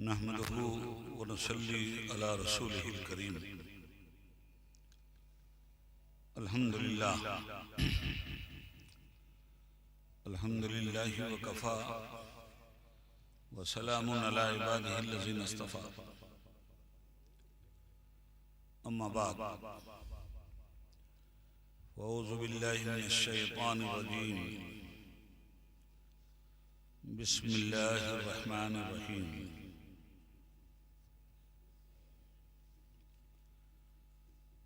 नहमदुहु व नसल्ली अला रसूलिहिल करीम। अल्हम्दुलिल्लाह अल्हम्दुलिल्लाहि व कफ़ा व सलामुन अला इबादिहिल लज़ीना इस्तफ़ा। अम्मा बाद अऊज़ु बिल्लाहि मिनश शैतानिर रजीम। बिस्मिल्लाहिर रहमानिर रहीम।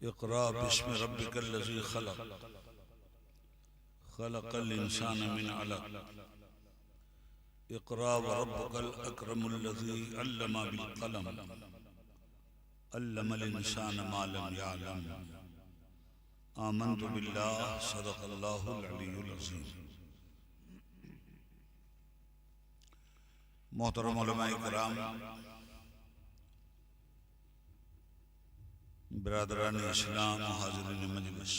इक़रा बिस्मि रब्बिकल लज़ी खलक़ खलक़ल इंसाना मिन अलक़। इक़रा व रब्बुकल अकरमुल लज़ी अल्लमा बिल क़लम अल्लमल इंसाना मा लम यअलम। आमन्तु बिल्लाह सदक़ल्लाहुल अलीयुल अज़ीम। मोहतरम उलमाए किराम, बिरादरान इस्लाम, हाज़िरीन मजलिस,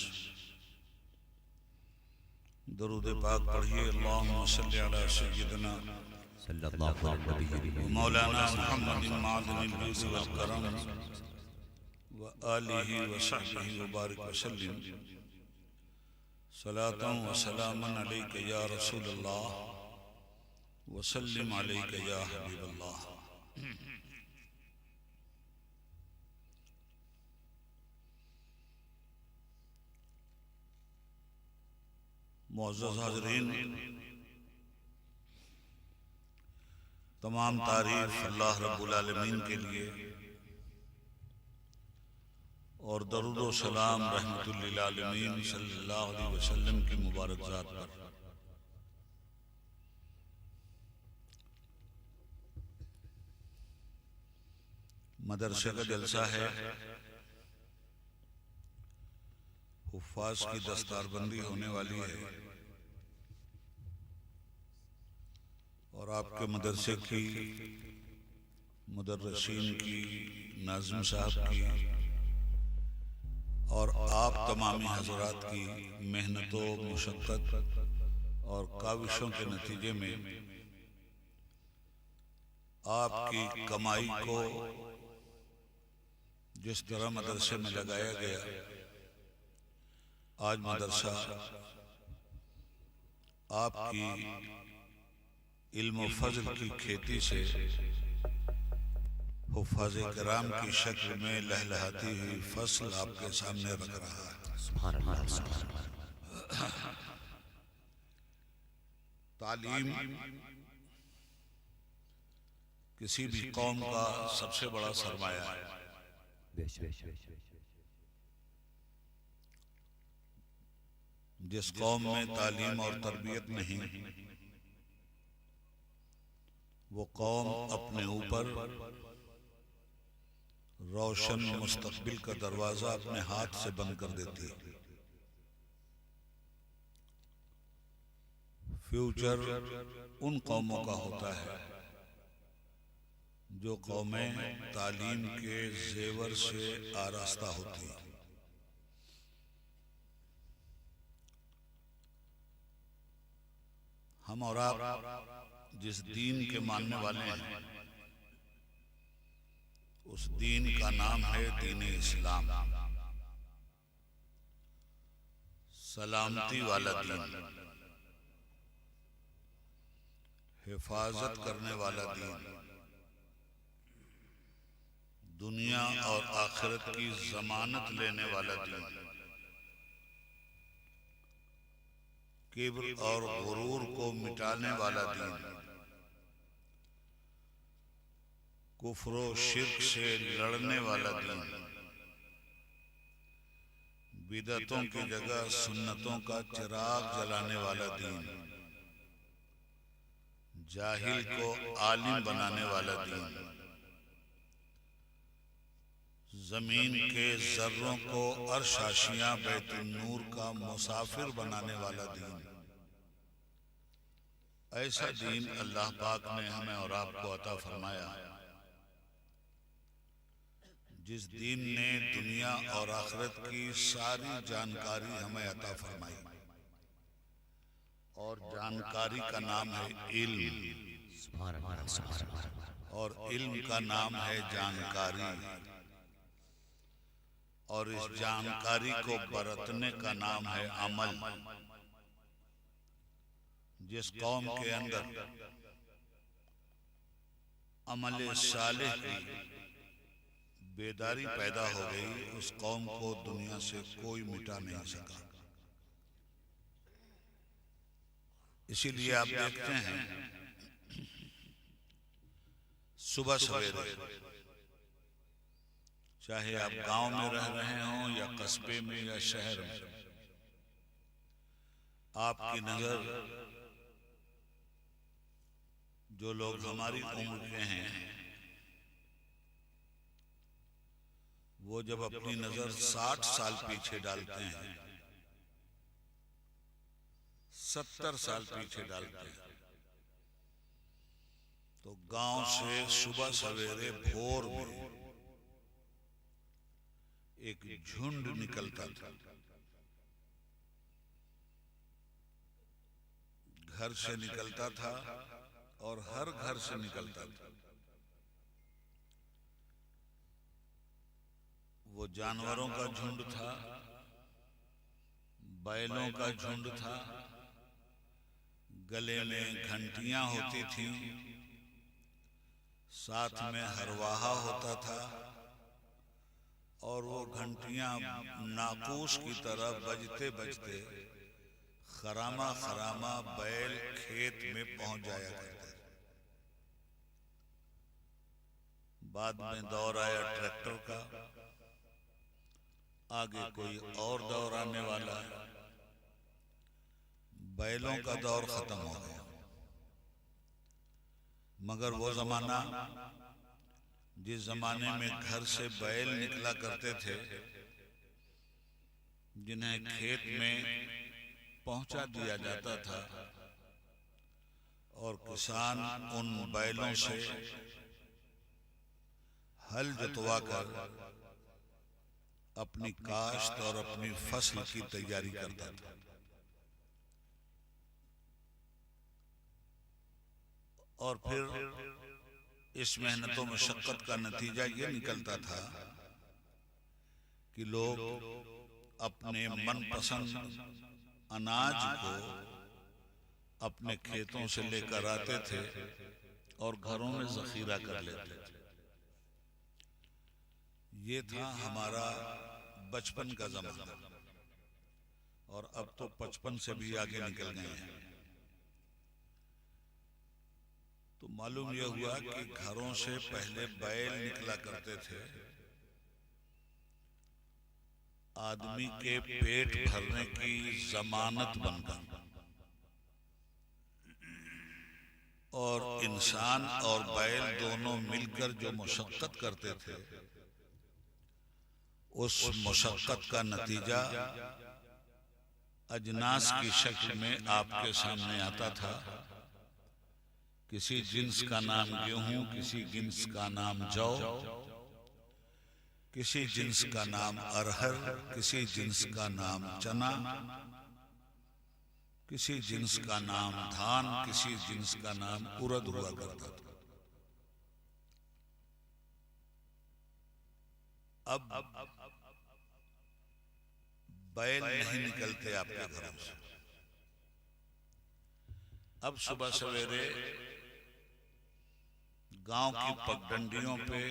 दरूद पाक पढ़िए। अल्लाहुम्मा सल्लि अला सय्यिदिना मौलाना मुहम्मदिन मादिनिल बीज़ वल करम व आलिहि व सहबिहि व बारिक व सल्लिम। सलातन व सलामन अलैका या रसूलल्लाह व सल्लिम अलैका या हबीबल्लाह। मुअज़्ज़ज़ हाज़िरीन, तमाम तारीफ़ अल्लाह रब्बुल आलमीन के लिए और दरूद व सलाम रहमतुल लिल आलमीन सल्लल्लाहु अलैहि वसल्लम की मुबारक ज़ात पर। मदरसे का जलसा है, हुफ़्फ़ाज़ की दस्तारबंदी होने वाली है और आपके मदरसे की, मुदर्रिसीन की, नाज़िम साहब की और आप तमामी हज़रात की मेहनतों, मुशक्क़त और काविशों के नतीजे में आपकी कमाई को जिस तरह मदरसे में लगाया गया, आज मदरसा आपकी इल्म व फज़ल की खेती से हुफ़्फ़ाज़े किराम की शक्ल में लहलहाती हुई फसल आपके सामने रख रहा है। तालीम किसी भी कौम का सबसे बड़ा सरमाया है। जिस कौम में तालीम और तरबियत नहीं, वो कौम अपने ऊपर रोशन मुस्तकबिल का दरवाजा अपने हाथ से बंद कर देती है। फ्यूचर उन कौमों का होता है जो कौमें तालीम के जेवर से आरास्ता होती हैं। हम और आप जिस दीन के मानने वाले हैं, उस दीन का नाम है दीन इस्लाम, सलामती वाला दीन, हिफाजत करने वाला दीन, दुनिया और आखिरत की जमानत लेने वाला दीन, किब्र और गुरूर को मिटाने वाला दीन, कुफ्र व शिर्क से लड़ने वाला दीन, बिदअतों की जगह सुन्नतों का चिराग जलाने वाला दीन, जाहिल को आलिम बनाने वाला दीन, जमीन के जर्रों को अर्श आशियां बैतुन नूर का मुसाफिर बनाने वाला दीन। ऐसा दीन अल्लाह पाक ने हमें और आपको अता फरमाया जिस दीन ने दुनिया और आखिरत की सारी जानकारी हमें अता फरमाई, और जानकारी का नाम है इल्म, और इल्म का नाम है जानकारी, और इस जानकारी को बरतने का नाम है अमल। जिस कौम के अंदर अमल सालिह की बेदारी पैदा हो गई, उस कौम को दुनिया से कोई मिटा नहीं सका। इसीलिए आप देखते हैं सुबह सवेरे, चाहे आप गांव में रह रहे हों या कस्बे में या शहर में, आपकी नजर जो लोग हमारी उम्र के हैं, वो जब अपनी नजर 60 साल पीछे डालते हैं, 70 साल पीछे डालते हैं, तो गांव से सुबह सवेरे भोर में एक झुंड निकलता था। घर से निकलता था और हर घर से निकलता था। वो जानवरों का झुंड था, बैलों का झुंड था, गले में घंटियां होती थीं, साथ में हरवाहा होता था, और वो घंटियां नाकूस की तरह बजते बजते खरामा खरामा बैल खेत में पहुंच जाया करते। बाद में दौर आया ट्रैक्टर का, आगे कोई और दौर आने वाला है। बैलों का दौर खत्म हो गया, मगर वो जमाना जिस जमाने में घर से बैल निकला करते थे, जिन्हें खेत में पहुंचा दिया जाता था, और किसान उन बैलों से हल जुतवा कर अपनी काश्त और अपनी फसल की तैयारी करता था। और फिर इस मेहनतों मशक्कत का नतीजा ये निकलता था कि लोग अपने मनपसंद अनाज को अपने खेतों से लेकर आते थे और घरों में जखीरा कर लेते थे। ये था हमारा बचपन का जमाना, और अब तो 55 से भी आगे निकल गए हैं। तो मालूम यह हुआ कि घरों से पहले बैल निकला करते थे, आदमी के पेट भरने की जमानत बनकर, और इंसान और बैल दोनों मिलकर जो मशक्कत करते थे, उस मशक्कत का नतीजा अजनास की शक्ल में आपके सामने आता था। किसी जिन्स का नाम गेहूं, किसी जिन्स का नाम जौ, किसी जिन्स का नाम अरहर, किसी जिन्स का नाम चना, किसी जिन्स का नाम धान, किसी जिन्स का नाम उड़द हुआ करता था। अब बैल नहीं निकलते आपके घरों से। अब सुबह सवेरे गांव की पगडंडियों पे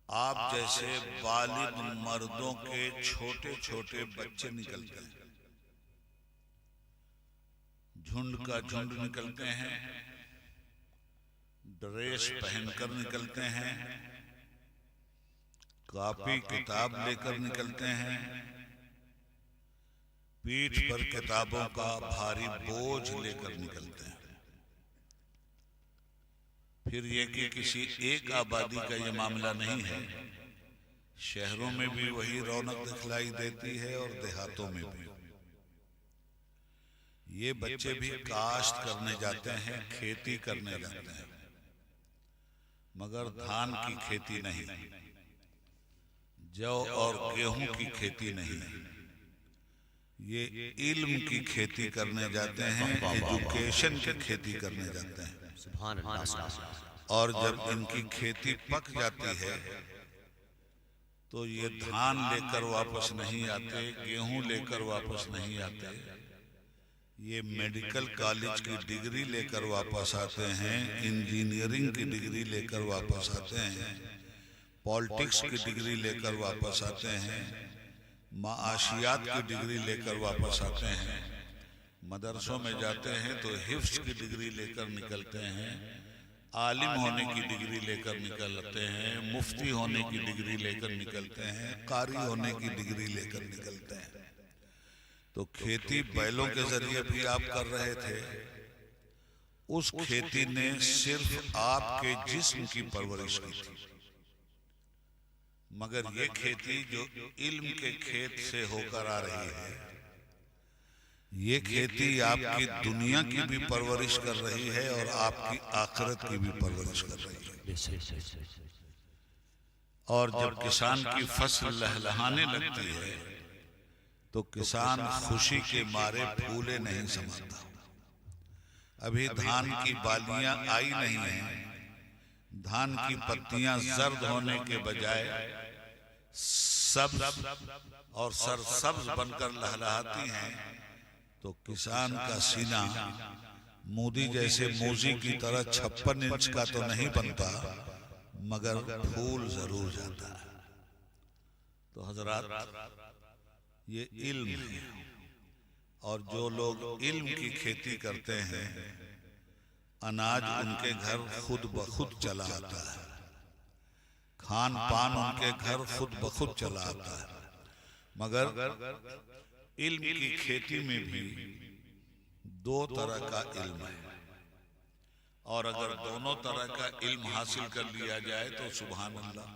आप जैसे बालिग मर्दों के छोटे छोटे बच्चे निकलते हैं, झुंड का झुंड निकलते हैं, ड्रेस पहनकर निकलते हैं, कॉपी किताब लेकर निकलते हैं, पीठ पर किताबों का भारी बोझ लेकर निकलते हैं। फिर ये कि किसी एक आबादी का ये मामला नहीं है, शहरों में भी वही रौनक दिखलाई देती है और देहातों में भी। ये बच्चे भी काश्त करने जाते हैं, खेती करने जाते हैं, मगर धान की खेती नहीं, जौ और गेहूं की खेती नहीं, ये इल्म की खेती करने जाते हैं, एजुकेशन की खेती करने जाते हैं। सुभान अल्लाह। और जब इनकी खेती पक जाती है तो ये धान लेकर वापस नहीं आते, गेहूं लेकर वापस नहीं आते, ये मेडिकल कॉलेज की डिग्री लेकर वापस आते हैं, इंजीनियरिंग की डिग्री लेकर वापस आते हैं, पॉलिटिक्स की डिग्री लेकर वापस आते हैं, माशियात की डिग्री लेकर वापस आते हैं, मदरसों में जाते हैं तो हिफ्ज की डिग्री लेकर निकलते हैं, आलिम होने की डिग्री लेकर निकलते हैं, मुफ्ती होने की डिग्री लेकर निकलते हैं, कारी होने की डिग्री लेकर निकलते हैं। तो खेती बैलों के जरिए भी आप कर रहे थे, उस खेती ने सिर्फ आपके जिस्म की परवरिश की थी, मगर ये खेती जो इल्म के खेत से होकर आ रही है, ये खेती आपकी दुनिया की भी परवरिश कर रही है और आपकी आखिरत की भी परवरिश कर रही है। और जब किसान की फसल लहलहाने लगती है तो किसान खुशी के मारे फूले नहीं समाता। अभी धान की बालियां आई नहीं हैं, धान की पत्तियां जर्द होने के बजाय सब्ज और सरसब्ज बनकर लहलहाती हैं, तो किसान का सीना मोदी जैसे मूजी की तरह 56 इंच का तो नहीं बनता, मगर फूल जरूर जाता है। तो हजरात, ये इल्म है, और जो लोग इल्म की खेती करते हैं, अनाज उनके घर खुद ब खुद चला आता है, खान पान उनके घर खुद ब खुद चला आता है। मगर इल्म की खेती में भी दो तरह का इल्म है, और अगर दोनों तरह का इल्म हासिल कर लिया जाए तो सुभान अल्लाह।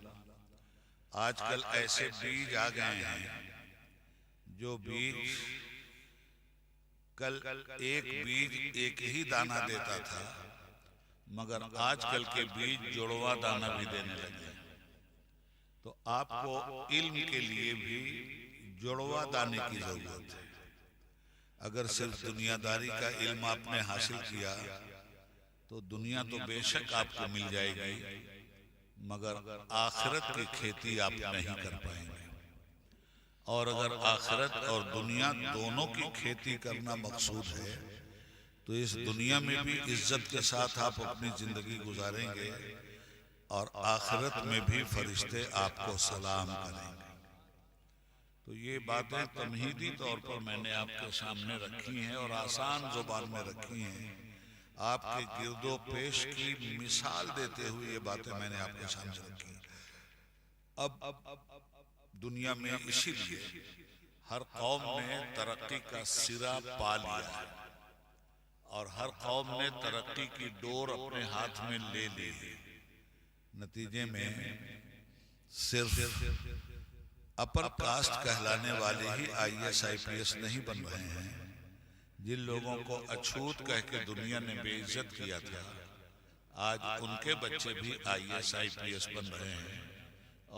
आजकल ऐसे बीज आ गए हैं जो बीज कल एक बीज एक ही दाना देता था, मगर आजकल के बीज जुड़वा दाना भी देने लगे। तो आपको इल्म के लिए भी जुड़वा दाने की जरूरत है। अगर सिर्फ दुनियादारी का इल्म आपने हासिल किया तो दुनिया तो बेशक आपको मिल जाएगी, मगर आखिरत की खेती आप नहीं कर पाएंगे। और अगर आखिरत और दुनिया दोनों की खेती करना मकसूद है तो इस दुनिया में भी इज्जत के साथ आप अपनी जिंदगी गुजारेंगे, और आखिरत में भी फरिश्ते आपको सलाम करेंगे। तो ये बातें तमहीदी तौर पर मैंने आपके सामने रखी हैं और आसान जुबान में रखी हैं, आपके गिरदो पेश की मिसाल देते हुए ये बातें मैंने आपके सामने रखी। अब दुनिया में इसीलिए हर कौम ने तरक्की का सिरा पा लिया है, और हर कौम ने तरक्की की डोर अपने हाथ में ले ली है। नतीजे में सिर्फ अपर कास्ट कहलाने वाले ही IAS IPS नहीं बन रहे हैं। जिन लोगों को अछूत कह के दुनिया ने बेइज्जत किया था, आज उनके बच्चे भी IAS IPS बन रहे हैं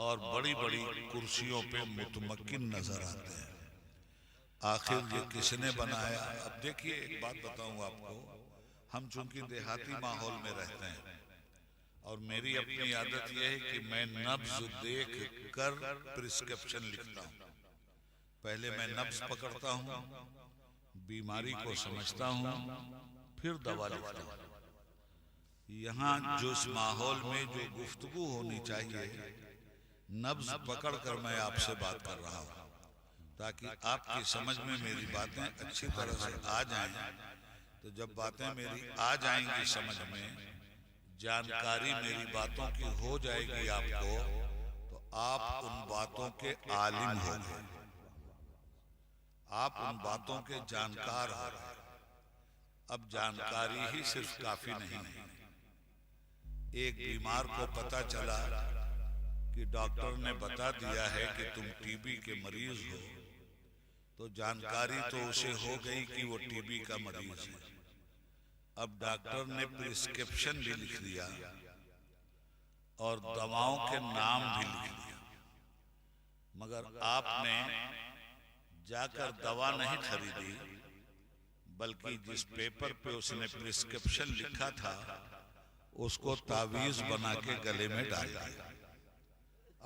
और बड़ी बड़ी कुर्सियों पे मुतमक्किन नजर आते हैं। आखिर ये किसने बनाया? अब देखिए, एक बात बताऊं आपको, हम चूंकि देहाती माहौल में रहते हैं और मेरी अपनी आदत यह है कि मैं नब्ज देख कर प्रिस्क्रिप्शन लिखता हूँ। पहले मैं नब्ज पकड़ता हूँ, बीमारी को समझता हूँ, फिर दवा लिखता हूँ। यहाँ जो इस माहौल में जो गुफ्तगू होनी चाहिए, नब्ज पकड़ कर मैं आपसे बात कर रहा हूँ, ताकि आपकी समझ में मेरी बातें अच्छी तरह से आ जाएं। तो जब बातें मेरी आ जाएंगी समझ में, जानकारी मेरी बातों की हो जाएगी आपको, तो आप उन बातों के आलिम होंगे, आप उन बातों के जानकार हो गए। अब जानकारी ही सिर्फ काफी नहीं है। एक बीमार को पता चला कि डॉक्टर ने बता दिया है कि तुम टीबी के मरीज हो, तो जानकारी तो उसे हो गई कि वो टीबी का मरीज है। अब डॉक्टर ने प्रिस्क्रिप्शन भी लिख दिया, और दवाओं के नाम भी लिख दिया, मगर आपने जाकर दवा नहीं खरीदी, बल्कि जिस पेपर पे उसने प्रिस्क्रिप्शन लिखा था उसको तावीज बना के गले में डाल दिया।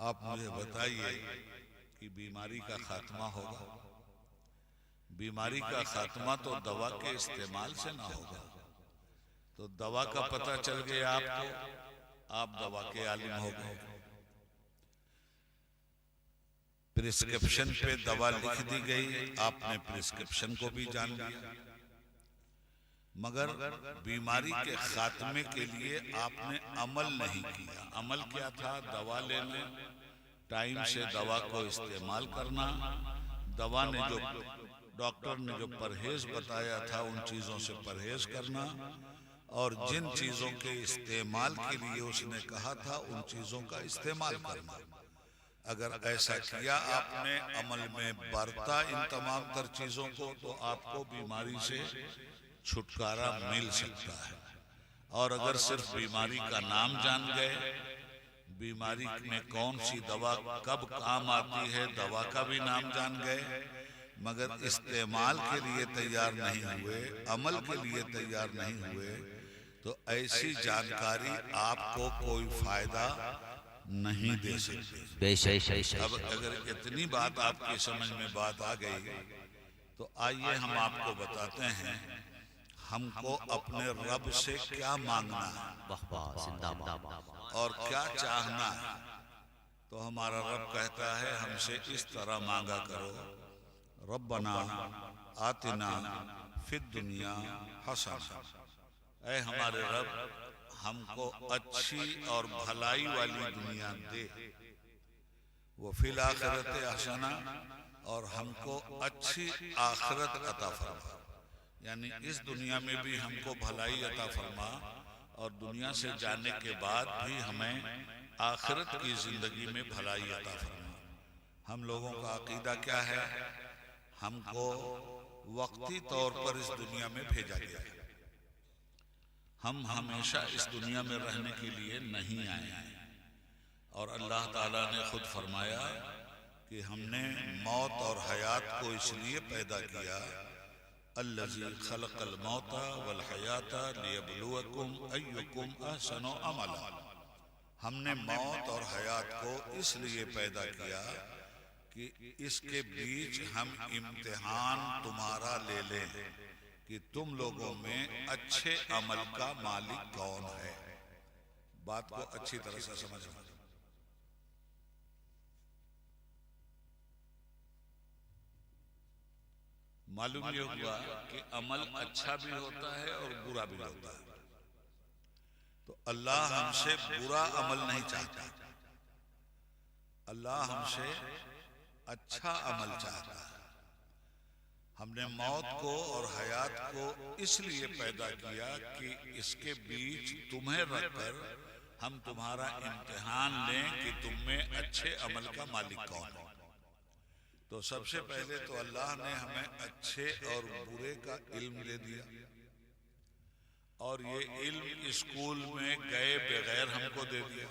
आप मुझे बताइए कि बीमारी का खात्मा होगा? बीमारी का खात्मा तो दवा के इस्तेमाल से ना होगा। तो दवा का पता चल गया आपको, आप दवा के आलिम हो गए। प्रिस्क्रिप्शन पे दवा लिख दी गई, आपने प्रिस्क्रिप्शन को भी जान लिया, मगर बीमारी के खात्मे के लिए आपने अमल नहीं किया। अमल क्या था? दवा लेना, टाइम से दवा को इस्तेमाल करना, दवा ने जो डॉक्टर ने जो परहेज बताया था उन चीज़ों से परहेज करना, और जिन चीज़ों के इस्तेमाल के लिए उसने कहा था उन चीज़ों का इस्तेमाल करना। अगर ऐसा किया आपने, अमल में बरता इन तमाम तर चीज़ों को, तो आपको बीमारी से छुटकारा मिल सकता है। और अगर सिर्फ बीमारी का नाम जान गए, बीमारी में कौन सी दवा कब काम आती है दवा का भी नाम जान गए, मगर इस्तेमाल के लिए तैयार नहीं हुए, अमल के लिए तैयार नहीं हुए, तो ऐसी जानकारी आपको कोई फायदा नहीं दे सकती। अब अगर इतनी बात आपकी समझ में बात आ गई, तो आइए हम आपको बताते हैं हमको अपने रब से क्या मांगना है और क्या चाहना है। तो हमारा रब कहता है हमसे इस तरह मांगा करो, रब्बना आतिना फिद दुनिया हसना, ऐ हमारे रब हमको अच्छी और भलाई वाली दुनिया दे, वो फिल आखिरत हसना, और हमको अच्छी आखिरत अता फरमा, यानी इस दुनिया में भी हमको भलाई अता फरमा, और दुनिया से जाने के बाद भी हमें आखिरत की जिंदगी में भलाई अता फरमा। हम लोगों का अकीदा क्या है? हमको वक्ती तौर पर इस दुनिया में भेजा गया है, हम हमेशा इस दुनिया में रहने के लिए नहीं आए हैं। और अल्लाह ताला ने खुद फरमाया कि हमने मौत और हयात को इसलिए पैदा किया, अल्लज़ी खलक़ल मौता वल हयाता लियब्लुवकुम अय्युकुम अहसनु अमला। हमने मौत और हयात को इसलिए पैदा किया कि इसके बीच हम इम्तिहान तुम्हारा ले लें कि तुम लोगों में अच्छे अमल का मालिक कौन है। बात को अच्छी तरह से समझना। मालूम ये हुआ कि अमल अच्छा भी होता है और बुरा भी होता है। तो अल्लाह हमसे बुरा अमल नहीं चाहता, अल्लाह हमसे अच्छा अमल चाहता है। हमने मौत को और हयात को इसलिए पैदा किया कि इसके बीच तुम्हें रखकर हम तुम्हारा इम्तिहान लें कि तुम में अच्छे अमल का मालिक कौन है। तो सबसे पहले तो अल्लाह ने हमें अच्छे और बुरे का इल्म दे दिया, और ये इल्म स्कूल में गए बगैर हमको दे दिया।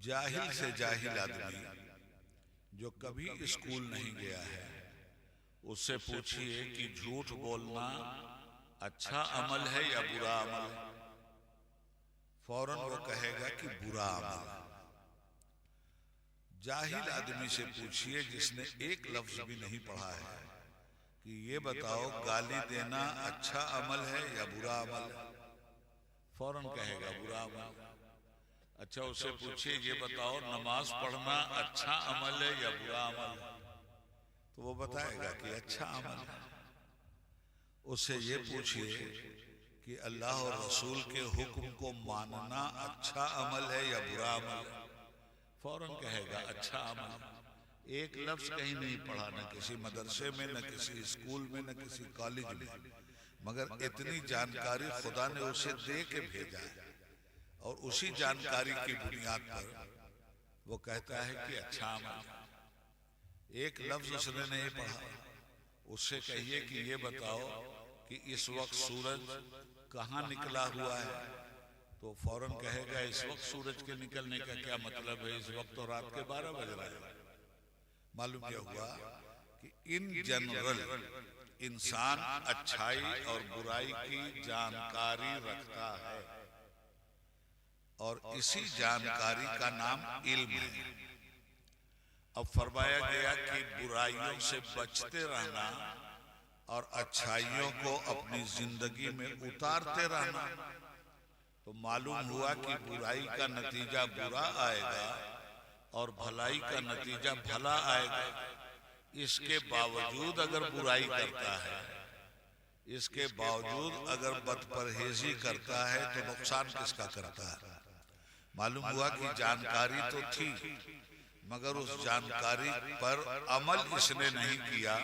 जाहिल से जाहिल आदमी जो कभी स्कूल नहीं गया है, उससे पूछिए कि झूठ बोलना अच्छा अमल है या बुरा अमल है, फौरन वो कहेगा कि बुरा अमल है। जाहिल आदमी से पूछिए जिसने एक लफ्ज भी नहीं पढ़ा है कि ये बताओ गाली देना अच्छा अमल है या बुरा अमल है, फौरन कहेगा बुरा अमल। अच्छा, उससे पूछिए ये बताओ नमाज पढ़ना अच्छा अमल है या बुरा अमल है, तो वो बताएगा कि अच्छा अमल है। उससे ये पूछिए कि अल्लाह और रसूल के हुक्म को मानना अच्छा अमल है या बुरा अमल है, फौरन कहेगा अच्छा अमल। एक लफ्ज कहीं नहीं पढ़ा, न किसी मदरसे में, न किसी स्कूल में, न किसी कॉलेज में, मगर इतनी जानकारी खुदा ने उसे दे के भेजा है, और उसी जानकारी की बुनियाद पर वो कहता है कि अच्छा अमल। एक लफ्ज उसने नहीं पढ़ा, उससे कहिए कि ये बताओ कि इस वक्त सूरज कहाँ निकला हुआ है, तो फौरन कहेगा इस वक्त सूरज के निकलने का क्या मतलब है, इस वक्त तो रात के 12 बज रहा है। मालूम क्या हुआ कि इन जनरल इंसान अच्छाई और बुराई की जानकारी रखता है और इसी जानकारी का नाम इल्म है। अब फरमाया गया कि बुराइयों से बचते रहना और अच्छाइयों को अपनी जिंदगी में उतारते रहना। तो मालूम हुआ कि बुराई का नतीजा बुरा आएगा और भलाई का नतीजा भला आएगा। इसके बावजूद अगर बुराई करता है, इसके बावजूद अगर बदपरहेजी करता है तो नुकसान किसका करता है। मालूम हुआ कि जानकारी तो थी मगर उस जानकारी पर अमल इसने नहीं किया,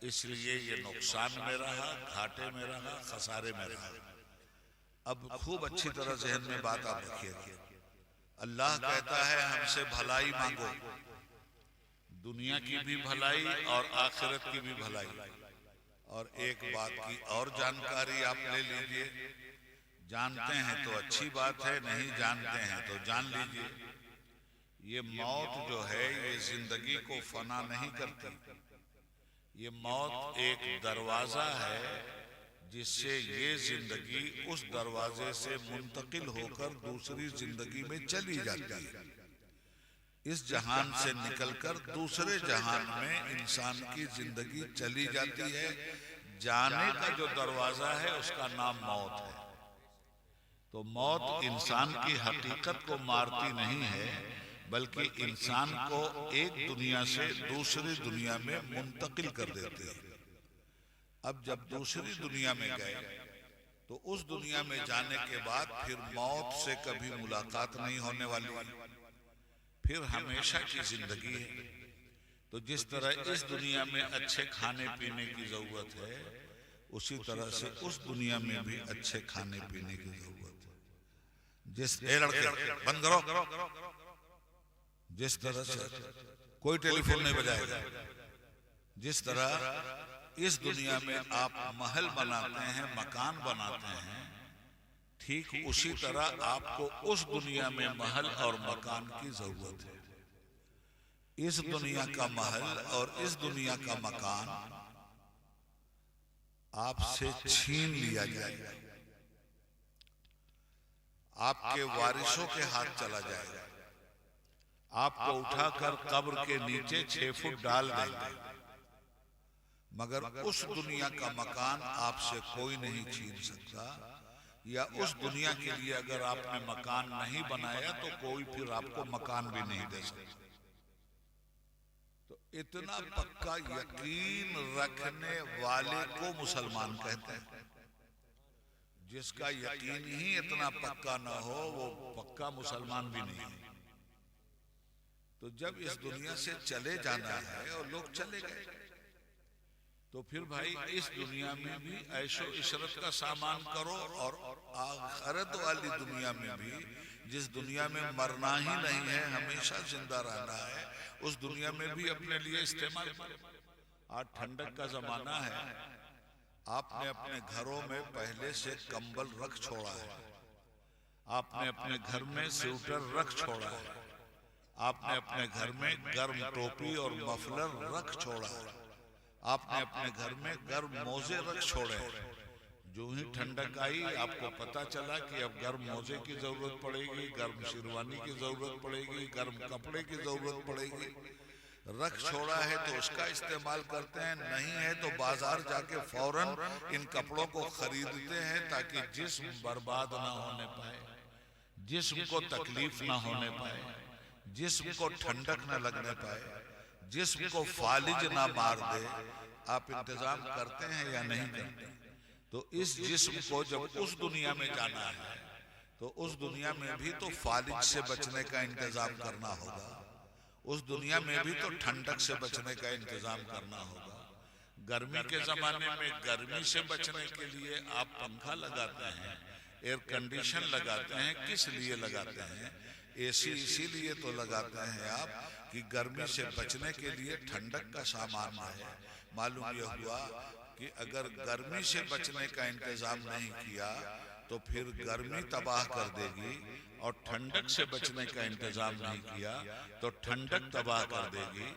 इसलिए ये नुकसान में रहा, घाटे में रहा, खसारे में रहा। अब खूब अच्छी तरह ज़हन में बात आप रखिएगा। अल्लाह कहता है हमसे भलाई मांगो, दुनिया की भी भलाई और आखिरत की भी भलाई। और एक बात की और जानकारी आप ले लीजिए, जानते हैं तो अच्छी बात है, नहीं जानते हैं तो जान लीजिए। ये मौत जो है ये जिंदगी को फना नहीं करती। ये मौत एक दरवाजा है जिससे ये जिंदगी उस दरवाजे से मुंतकिल होकर दूसरी जिंदगी में चली जाती है। इस जहान से निकलकर दूसरे जहान में इंसान की जिंदगी चली जाती है। जाने का जो दरवाजा है उसका नाम मौत है। तो मौत इंसान की हकीकत को मारती नहीं है, बल्कि इंसान को एक दुनिया से दूसरी दुनिया में मुंतकिल कर देती है। अब जब दूसरी दुनिया में गए तो उस दुनिया में जाने के बाद फिर मौत से कभी मुलाकात नहीं होने वाली, फिर हमेशा की जिंदगी है। तो जिस तरह इस दुनिया में अच्छे खाने पीने की जरूरत है, उसी तरह से उस दुनिया में भी अच्छे खाने पीने की जरूरत है। जिस लड़के बंद करो, जिस तरह से कोई टेलीफोन नहीं बजाएगा, जिस तरह इस दुनिया में आप महल बनाते हैं, मकान बनाते हैं, ठीक उसी तरह आपको उस दुनिया में महल और मकान की जरूरत है। इस दुनिया का महल और इस दुनिया का मकान आपसे छीन लिया जाएगा, आपके वारिसों के हाथ चला जाएगा, आपको उठाकर कब्र के नीचे 6 फुट डाल देंगे, मगर उस दुनिया का मकान आपसे कोई नहीं छीन सकता। या उस दुनिया के लिए अगर आपने मकान नहीं बनाया तो कोई फिर आपको मकान भी नहीं दे सकता। तो इतना पक्का यकीन रखने वाले को मुसलमान कहते हैं। जिसका यकीन ही इतना पक्का ना हो वो पक्का मुसलमान भी नहीं है। तो जब इस दुनिया से चले जाना है और लोग चले गए, तो फिर भाई इस दुनिया में भी ऐशो इशरत का सामान करो और आखिरत वाली दुनिया में भी, जिस दुनिया में मरना ही नहीं है, हमेशा जिंदा रहना है, उस दुनिया में भी अपने लिए इस्तेमाल करो। आज ठंडक का जमाना है, आपने अपने घरों में पहले से कंबल रख छोड़ा है, आपने अपने घर में स्वेटर रख छोड़ा है, आपने अपने घर में गर्म टोपी और मफलर रख छोड़ा है, आपने अपने घर में गर्म मोजे रख छोड़े। जो ही ठंडक आई आपको पता चला कि अब गर्म मोजे की जरूरत पड़ेगी, गर्म शेरवानी की जरूरत पड़ेगी, गर्म कपड़े की जरूरत पड़ेगी। रख छोड़ा है तो उसका इस्तेमाल करते हैं, नहीं है तो बाजार जाके फौरन इन कपड़ों को खरीदते हैं ताकि जिस्म बर्बाद ना होने पाए, जिस्म को तकलीफ ना होने पाए, जिस्म को ठंडक न लगने पाए, जिस्म को फालिज ना मार दे। आप इंतजाम करते हैं या नहीं करते? तो इस जिस्म को जब उस दुनिया में जाना है तो उस दुनिया में भी तो फालिज से बचने का इंतजाम करना होगा, उस दुनिया में भी तो ठंडक से बचने का इंतजाम करना होगा। गर्मी के जमाने में गर्मी से बचने के लिए आप पंखा लगाते हैं, एयर कंडीशन लगाते हैं, किस लिए लगाते हैं? एसी इसीलिए तो लगाते हैं आप कि गर्मी से बचने के लिए ठंडक का सामान है। मालूम यह हुआ कि अगर गर्मी से बचने का इंतजाम नहीं किया तो फिर गर्मी तबाह कर देगी, और ठंडक से बचने का इंतजाम नहीं किया तो ठंडक तबाह कर देगी,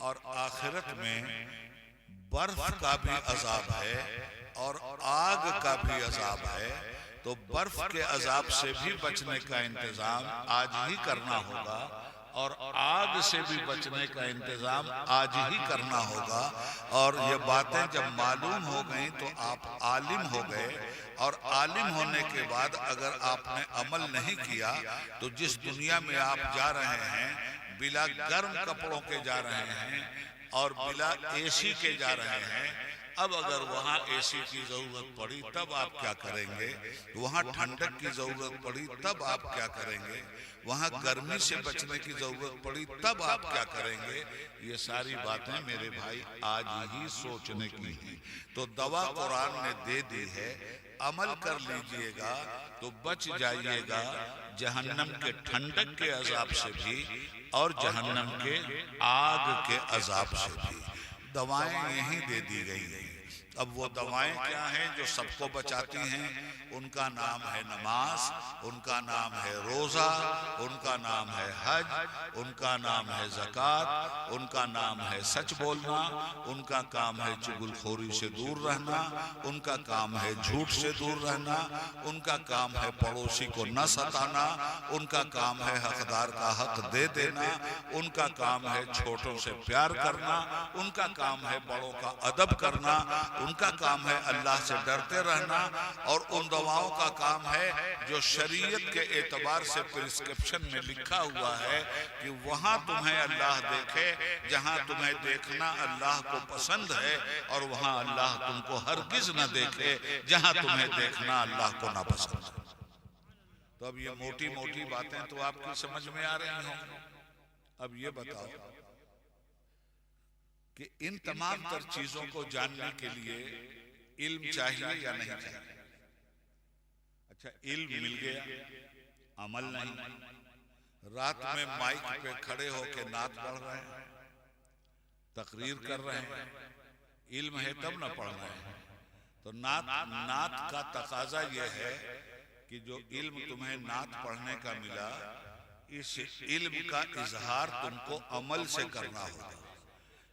और आखिरत में बर्फ का भी अजाब है और आग का भी अजाब है। तो बर्फ के अजाब से भी बचने का इंतजाम आज ही करना होगा, और आग से भी बचने का इंतजाम आज ही करना होगा। और ये बातें जब मालूम हो गई तो आप आलिम हो गए, और आलिम होने के बाद अगर आपने अमल नहीं किया तो जिस दुनिया में आप जा रहे हैं बिला गर्म कपड़ों के जा रहे हैं और बिला एसी के जा रहे हैं, अब अगर वहाँ एसी की जरूरत पड़ी तब आप क्या करेंगे, वहाँ ठंडक की जरूरत पड़ी तब आप क्या करेंगे, वहाँ गर्मी से बचने की जरूरत पड़ी तब आप क्या करेंगे। ये सारी बातें मेरे भाई आज ही सोचने की हैं। तो दवा कुरान ने दे दी है, अमल कर लीजिएगा तो बच जाइएगा जहन्नम के ठंडक के अजाब से भी और जहन्नम के आग के अजाब से भी। दवाएं यहीं दे दी गई हैं। अब वो दवाएं क्या हैं जो सबको बचाती हैं? उनका नाम है नमाज, उनका नाम है रोजा, उनका नाम है हज, उनका नाम है ज़कात, उनका नाम है सच बोलना, उनका काम है चुगलखोरी से दूर रहना, उनका काम है झूठ से दूर रहना, उनका काम है पड़ोसी को न सताना, उनका काम है हकदार का हक दे देना, उनका काम है छोटों से प्यार करना, उनका काम है बड़ों का अदब करना, उनका काम है अल्लाह से डरते रहना, और उन दवाओं का काम है जो शरीयत के एतबार से प्रिस्क्रिप्शन में लिखा हुआ है कि वहां तुम्हें अल्लाह देखे जहां तुम्हें देखना अल्लाह को पसंद है, और वहां अल्लाह तुमको हरगिज न देखे जहां तुम्हें देखना अल्लाह को ना पसंद है। तो अब ये मोटी मोटी बातें तो आपकी समझ में आ रही हों। अब ये बताओ कि इन तमाम तर चीजों को जानने के लिए इल्म चाहिए या नहीं चाहिए? अच्छा, इल्म मिल गया, अमल नहीं। रात में माइक पे खड़े होके नात पढ़ रहे हैं, तकरीर कर रहे हैं, इल्म है तब ना पढ़ रहे हैं। तो नात का तकाजा यह है कि जो इल्म तुम्हें नात पढ़ने का मिला, इस इल्म का इजहार तुमको अमल से करना होगा।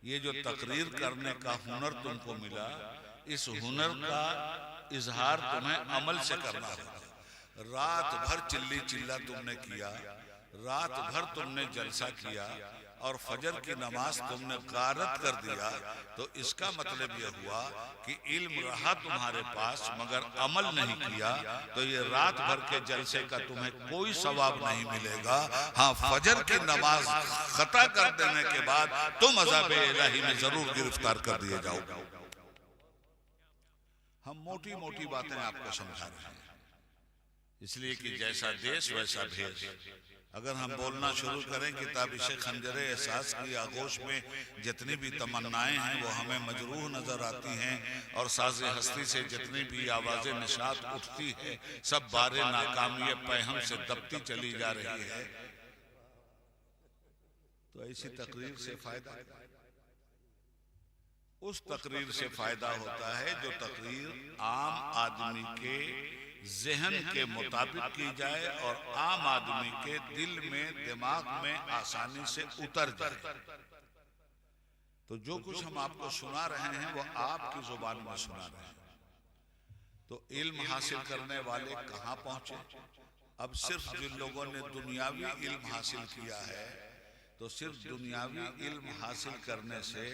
ये जो तकरीर करने का हुनर तुमको मिला, इस हुनर का इजहार तुम्हें अमल से करना होगा। रात भर चिल्ली चिल्ला तुमने किया, रात भर तुमने जलसा किया और फजर की नमाज तुमने गारत कर दिया, तो इसका मतलब यह हुआ कि इल्म रहा तुम्हारे पास मगर अमल नहीं किया, तो ये रात भर के जलसे का तुम्हें कोई सवाब नहीं मिलेगा। हाँ, फजर की नमाज खता कर देने के बाद तुम अज़ाब इलाही में जरूर गिरफ्तार कर दिए जाओगे। हम मोटी मोटी बातें आपको समझा रहे हैं, इसलिए कि जैसा देश वैसा भेष। अगर हम बोलना शुरू करें किताब से खंजरे एहसास की आगोश में जितनी भी तमन्नाएं हैं वो हमें मजरूह नजर आती हैं, और साज़े हस्ती से जितनी भी आवाज़ें निशात उठती है सब बारे नाकामी पैहम से दबती चली जा रही है। तो ऐसी तकरीर से फायदा, उस तकरीर से फायदा होता है जो तकरीर आम आदमी के ज़हन के मुताबिक की जाए और आम आदमी के दिल में दिमाग में आसानी से उतर जाए। तो जो कुछ हम आपको सुना रहे हैं वो आपकी जुबान में सुना रहे हैं। तो इल्म हासिल करने वाले कहाँ पहुंचे? अब सिर्फ जिन लोगों ने दुनियावी इल्म हासिल किया है, तो सिर्फ दुनियावी इल्म हासिल करने से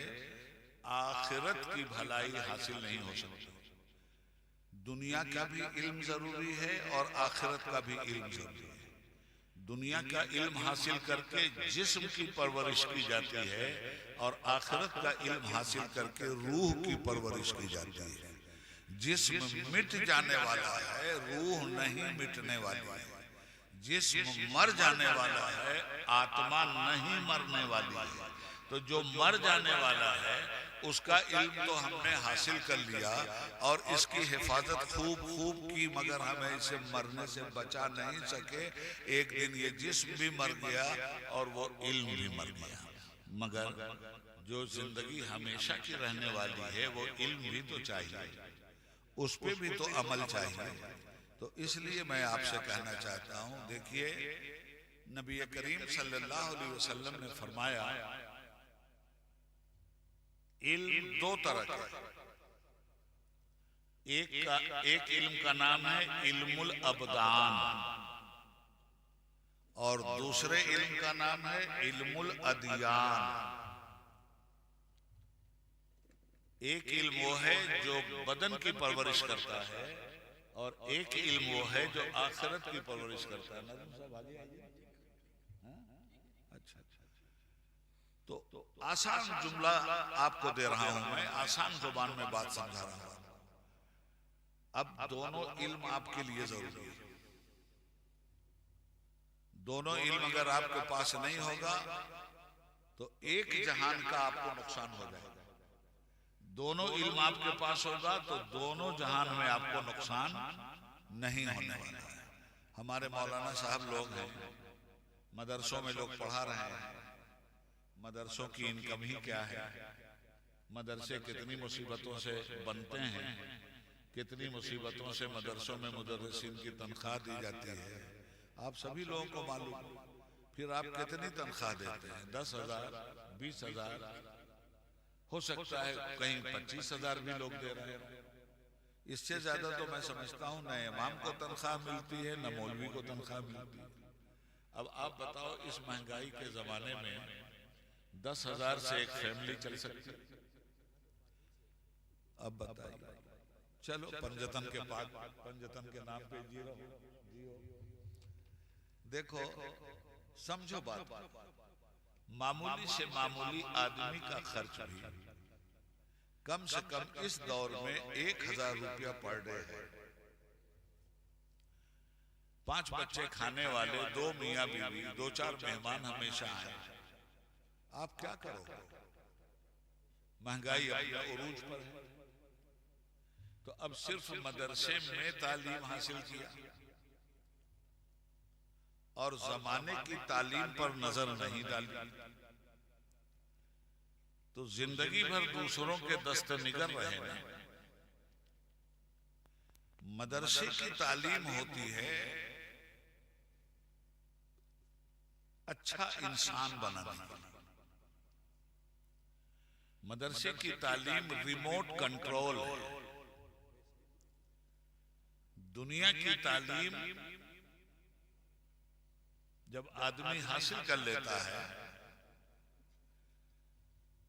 आखिरत की भलाई हासिल नहीं हो सकती। दुनिया का भी इल्म जरूरी है और आखिरत का भी इल्म जरूरी है। दुनिया का इल्म हासिल करके जिस्म की परवरिश की जाती है, और आखिरत का इल्म हासिल करके रूह की परवरिश की जाती है। जिस्म मिट जाने वाला है, रूह नहीं मिटने वाली है। जिस्म मर जाने वाला है, आत्मा नहीं मरने वाली है। तो जो मर जाने वाला है उसका इल्म तो हमने हासिल कर लिया और इसकी हिफाजत खूब की, मगर हमें इसे मरने से बचा नहीं सके। एक दिन ये जिस्म भी मर गया और वो इल्म भी मर गया, मगर जो जिंदगी हमेशा की रहने वाली है वो इल्म भी तो चाहिए, उस पे भी तो अमल चाहिए। तो इसलिए मैं आपसे कहना चाहता हूं, देखिए नबी करीम सल्लल्लाहु अलैहि वसल्लम ने फरमाया इल्म दो तरह का, एक इल्म का नाम है इल्मुल अबदान और दूसरे इल्म का नाम है इल्मुल अदियान। एक इल्म वो है जो बदन की परवरिश करता है और एक इल्म वो है जो आखिरत की परवरिश करता है। अच्छा, तो आसान जुमला आपको दे रहा हूं मैं, आसान जुबान में बात समझा रहा हूं। अब दोनों इल्म आपके लिए जरूरी है। दोनों इल्म अगर आपके पास नहीं होगा तो एक जहान का आपको नुकसान हो जाएगा। दोनों इल्म आपके पास होगा तो दोनों जहान में आपको नुकसान नहीं होने वाला है। हमारे मौलाना साहब लोग हैं, मदरसों में लोग पढ़ा रहे हैं, मदरसों की इनकम ही क्या है, मदरसे कितनी मुसीबतों से बनते हैं, कितनी मुसीबतों से मदरसों में मुदर्रिसीन की तनख्वाह दी जाती है, आप सभी लोगों को मालूम। फिर आप कितनी तनख्वाह देते हैं? 10,000, 20,000, हो सकता है कहीं 25,000 भी लोग दे रहे हैं। इससे ज्यादा तो मैं समझता हूं न इमाम को तनख्वाह मिलती है न मौलवी को तनख्वाह मिलती है। अब आप बताओ इस महंगाई के जमाने में 10,000 से एक फैमिली चल सकती है? अब बताइए। चलो पंजतन के पास, पंजतन के नाम पे जी रहो। देखो समझो बात, मामूली से मामूली आदमी का खर्च भी कम से कम इस दौर में 1,000 रुपया पर डे है। 5 बच्चे खाने वाले, 2 मियाँ बीवी, 2-4 मेहमान हमेशा आए, आप क्या करोगे? महंगाई अपने उरूज पर है। तो अब सिर्फ मदरसे में तालीम हासिल किया और जमाने की तालीम पर नजर नहीं डाली तो जिंदगी भर दूसरों के दस्ते निगल रहे ना। मदरसे की तालीम होती है अच्छा इंसान बनाने की। मदरसे की तालीम रिमोट कंट्रोल है। दुनिया की तालीम जब आदमी हासिल कर लेता है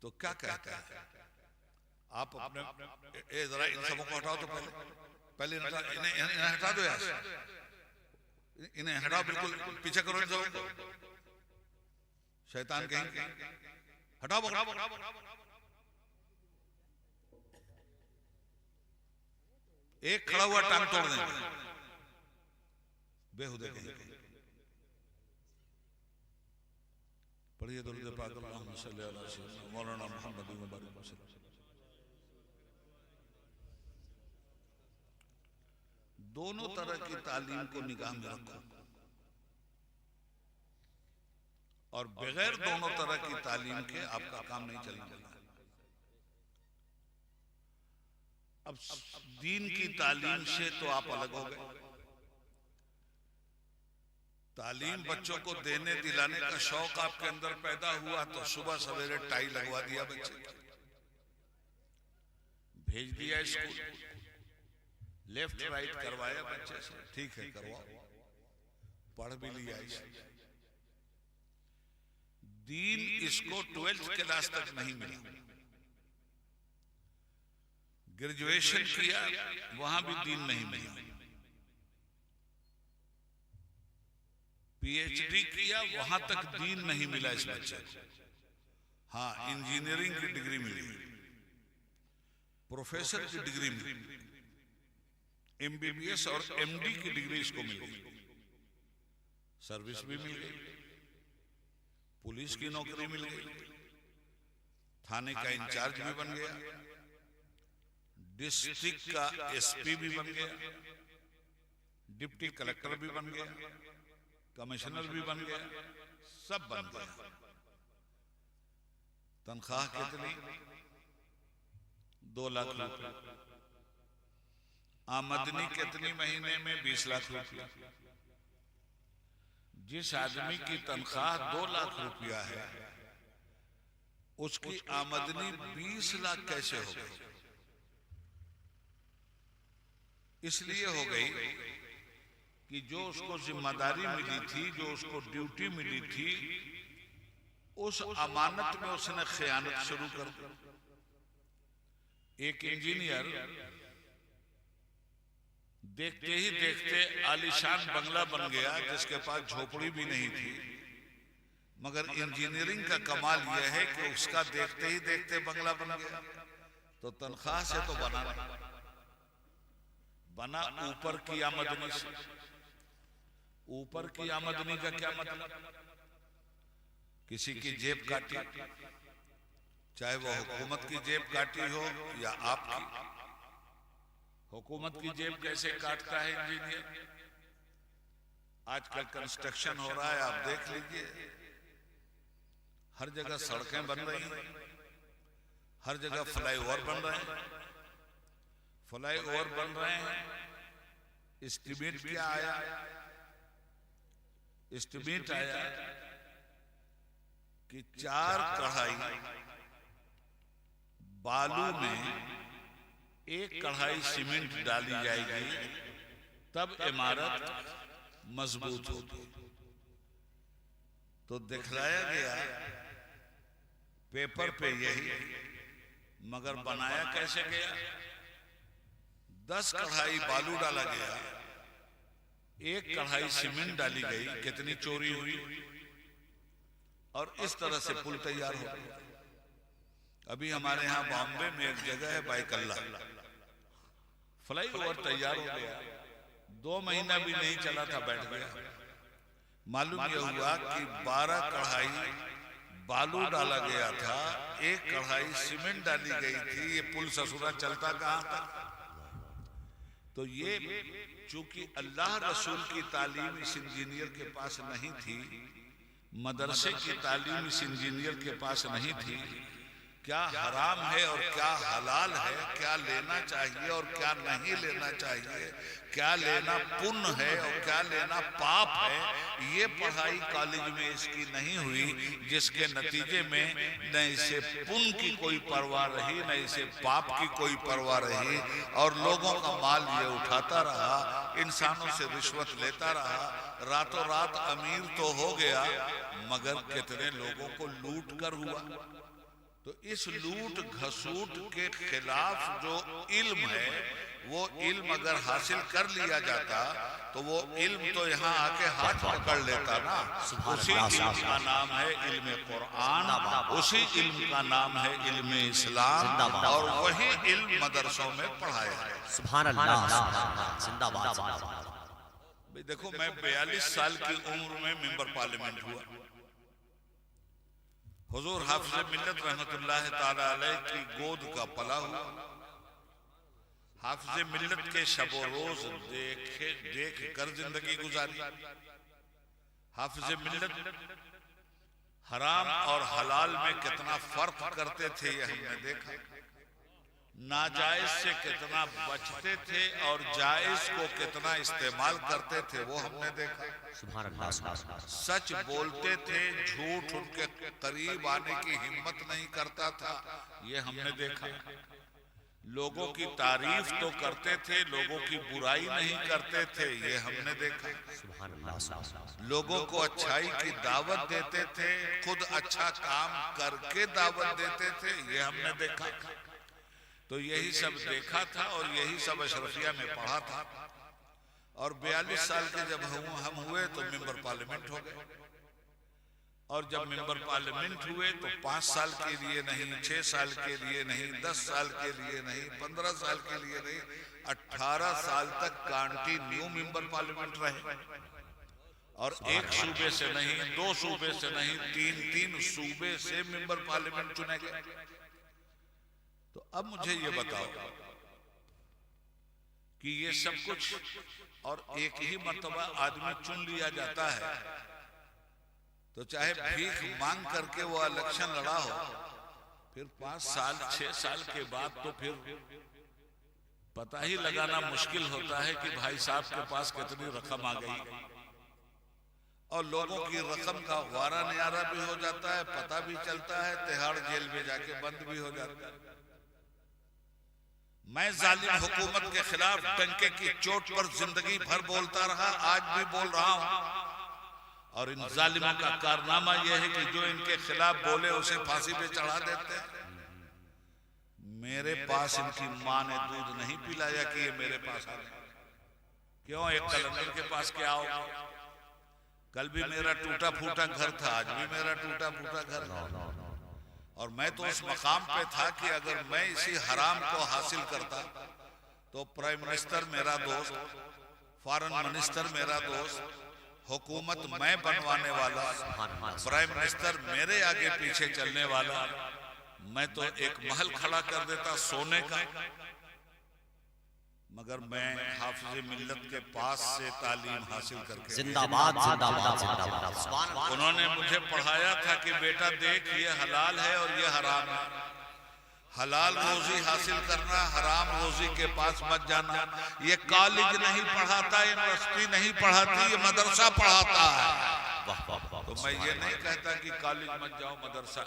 तो क्या कहता है? आप अपने जरा इन सबों को हटाओ तो पहले इन्हें हटा दो यार, इन्हें हटाओ, बिल्कुल पीछे करो इन सबों को, शैतान कहीं हटाओ पकड़ाओ। एक खड़ा हुआ टांग तोड़ देंगे बेहुदे कहीं। पढ़िए दुरूद पाक अल्लाहुम्मा सल्ली अला सय्यिदना मौलाना मुहम्मद व बारिक वसल्लम। दोनों तरह की तालीम को निगाह में रखो और बगैर दोनों तरह की तालीम के आपका काम नहीं चलने वाला। अब दीन की तालीम से तो आप अलग हो गए। तालीम बच्चों को देने दिलाने का शौक आपके अंदर पैदा हुआ तो सुबह सवेरे टाई लगवा दिया, बच्चे भेज दिया स्कूल, लेफ्ट राइट करवाया बच्चे से, ठीक है करवाओ, पढ़ भी लिया इसे। दीन इसको 12th क्लास तक नहीं मिला। ग्रेजुएशन किया वहां भी दीन नहीं मिला। पीएचडी किया वहां तक दीन नहीं मिला इस बच्चे को। हाँ, इंजीनियरिंग की डिग्री मिली, प्रोफेसर की डिग्री मिली, एमबीबीएस और एमडी की डिग्री इसको मिल गई, सर्विस भी मिल गई, पुलिस की नौकरी मिल गई, थाने का इंचार्ज भी बन गया, डिस्ट्रिक्ट का एसपी भी बन गया, डिप्टी कलेक्टर भी बन गया, कमिश्नर भी बन गया, सब बन गया। तनख्वाह कितनी? 2 लाख रुपए। आमदनी कितनी महीने में? 20 लाख रुपया। जिस आदमी की तनख्वाह 2 लाख रुपया है, उसकी आमदनी 20 लाख कैसे हो गई? इसलिए हो गई कि जो उसको जिम्मेदारी मिली थी, जो उसको ड्यूटी मिली थी, उस अमानत में उसने खयानत शुरू कर दी। एक इंजीनियर देखते ही देखते आलीशान बंगला बन गया, जिसके पास झोपड़ी भी नहीं थी। मगर इंजीनियरिंग का कमाल यह है कि उसका देखते ही देखते बंगला बन गया। तो तनख्वाह से तो बना ऊपर की आमदनी से। ऊपर की आमदनी का क्या मतलब? किसी की जेब काटी, चाहे वो हुकूमत की जेब काटी हो या आपकी। हुकूमत की जेब कैसे काटता है इंजीनियर? आजकल कंस्ट्रक्शन हो रहा है, आप देख लीजिए, हर जगह सड़कें बन रही हैं, हर जगह फ्लाईओवर बन रहे हैं। फ्लाईओवर बन रहे हैं, एस्टीमेट क्या आया? एस्टीमेट आया कि 4 कढ़ाई बालू में 1 कढ़ाई सीमेंट डाली जाएगी, तब इमारत मजबूत होगी। तो दिखलाया गया पेपर पे यही, मगर बनाया कैसे गया? 10 कढ़ाई बालू डाला गया, 1 कढ़ाई सीमेंट डाली गई। कितनी चोरी हुई? और इस तरह से पुल तैयार हो गया। अभी हमारे यहाँ बॉम्बे में एक जगह है बाइकल्ला, फ्लाईओवर तैयार हो गया, 2 महीना भी नहीं चला था, बैठ गया। मालूम यह हुआ कि 12 कढ़ाई बालू डाला गया था, 1 कढ़ाई सीमेंट डाली गई थी। ये पुल ससुरा चलता कहां था? तो ये चूंकि अल्लाह रसूल की तालीम इस इंजीनियर के पास नहीं थी, मदरसे की तालीम इस इंजीनियर के पास नहीं थी, क्या हराम है और क्या हलाल है, क्या लेना चाहिए और क्या नहीं लेना चाहिए, क्या लेना पुण्य है और क्या लेना पाप है, ये पढ़ाई कॉलेज में इसकी नहीं हुई, जिसके नतीजे में न इसे पुण्य की कोई परवाह रही, न इसे पाप की कोई परवाह रही, और लोगों का माल ये उठाता रहा, इंसानों से रिश्वत लेता रहा, रातों रात अमीर तो हो गया, मगर कितने लोगों को लूट कर हुआ। तो इस लूट घसूट के खिलाफ जो इल्म है, वो इल्म अगर हासिल कर लिया जाता तो वो इल्म तो यहाँ आके हाथ पकड़ लेता ना। उसी इल्म का नाम है इल्म कुरान, उसी इल्म का नाम है इल्म इस्लाम, और वही इल्म मदरसों में पढ़ाया है। सुभान अल्लाह, जिंदाबाद। भाई देखो, मैं 42 साल की उम्र में मेंबर पार्लियामेंट हुआ। हुजूर हाफिज मिल्लत रहमतुल्लाह ताला अलैह की गोद का पला हुआ। हाफिज मिल्लत के शबो रोज देख कर जिंदगी गुजारी। हाफिज मिल्लत हराम और हलाल में कितना फर्क करते थे ये हमने देखा। नाजायज से कितना बचते थे और जायज को कितना इस्तेमाल करते थे वो हमने देखा। सुभान अल्लाह। सच बोलते थे, झूठ उनके करीब आने की हिम्मत नहीं करता था, ये हमने देखा। लोगों की तारीफ तो करते थे, लोगों की बुराई नहीं करते थे, ये हमने देखा। सुभान अल्लाह। लोगों को अच्छाई की दावत देते थे, खुद अच्छा काम करके दावत देते थे, ये हमने देखा। तो यही सब देखा था और यही सब अशरफिया में पढ़ा था। और 42 साल के जब हम हुए तो मेंबर पार्लियामेंट हो गए। और जब मेंबर पार्लियामेंट हुए तो 5 साल के लिए नहीं, 6 साल के लिए नहीं, 10 साल के लिए नहीं, 15 साल के लिए नहीं, 18 साल तक कंटिन्यू मेंबर पार्लियामेंट रहे। और एक सूबे से नहीं, 2 सूबे से नहीं, 3 सूबे से मेंबर पार्लियामेंट चुने गए। तो अब मुझे ये बताओ कि ये सब कुछ और एक ही मर्तबा आदमी चुन लिया जाता है, तो चाहे भीख मांग करके वो इलेक्शन लड़ा हो, फिर 5 साल 6 साल के बाद तो फिर पता ही लगाना मुश्किल होता है कि भाई साहब के पास कितनी रकम आ गई, और लोगों की रकम का वारा न्यारा भी हो जाता है, पता भी चलता है, तिहाड़ जेल में जाके बंद भी हो जाता है। मैं जालिम हुकूमत के खिलाफ डंके की चोट पर जिंदगी भर बोलता रहा, आज भी बोल रहा हूं। और इन जालिमों का कारनामा यह है कि जो इनके खिलाफ बोले उसे फांसी पे चढ़ा देते हैं। मेरे पास इनकी माँ ने दूध नहीं पिलाया कि ये मेरे पास आ गए। क्यों एक कलंदर के पास क्या आओ? कल भी मेरा टूटा फूटा घर था, आज भी मेरा टूटा फूटा घर है। और मैं तो उस मकाम पे था कि अगर मैं इसी हराम को हासिल करता तो प्राइम मिनिस्टर मेरा दोस्त, फॉरेन मिनिस्टर मेरा दोस्त, हुकूमत मैं बनवाने वाला, प्राइम मिनिस्टर मेरे आगे पीछे चलने वाला, मैं तो एक महल खड़ा कर देता सोने का। मगर मैं हाफिज मिल्लत के पास से तालीम हासिल करके, जिंदाबाद जिंदाबाद जिंदाबाद, उन्होंने मुझे पढ़ाया था कि बेटा देख, ये हलाल है और ये हराम है। हलाल रोजी हासिल करना, हराम रोजी के पास मत जाना। ये कॉलेज नहीं पढ़ाता, यूनिवर्सिटी नहीं पढ़ाती, ये मदरसा पढ़ाता है। तो मैं ये नहीं कहता कि कॉलेज मत जाओ, मदरसा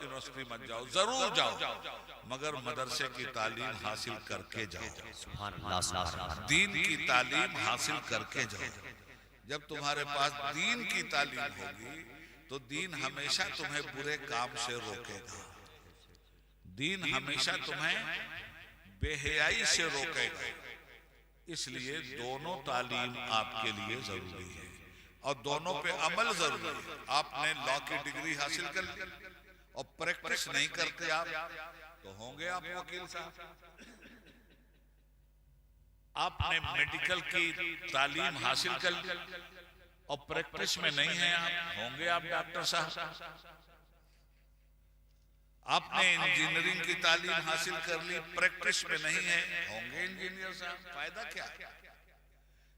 यूनिवर्सिटी मत जाओ, जरूर जाओ, मगर मदरसे की तालीम हासिल करके जाओ, दीन की तालीम हासिल करके जाओ। जब तुम्हारे पास दीन की तालीम होगी तो दीन हमेशा तुम्हें बुरे काम से रोकेगा, दीन हमेशा तुम्हें बेहयाई से रोकेगा। इसलिए दोनों तालीम आपके लिए जरूरी है और दोनों पे अमल जरूरी है। आपने लॉ की डिग्री हासिल कर ली और प्रैक्टिस नहीं करते आप, तो होंगे आप वकील साहब। आपने मेडिकल की तालीम हासिल कर ली और प्रैक्टिस में नहीं है आप, होंगे आप डॉक्टर साहब। आपने इंजीनियरिंग की तालीम हासिल कर ली, प्रैक्टिस में नहीं है, होंगे इंजीनियर साहब। फायदा क्या?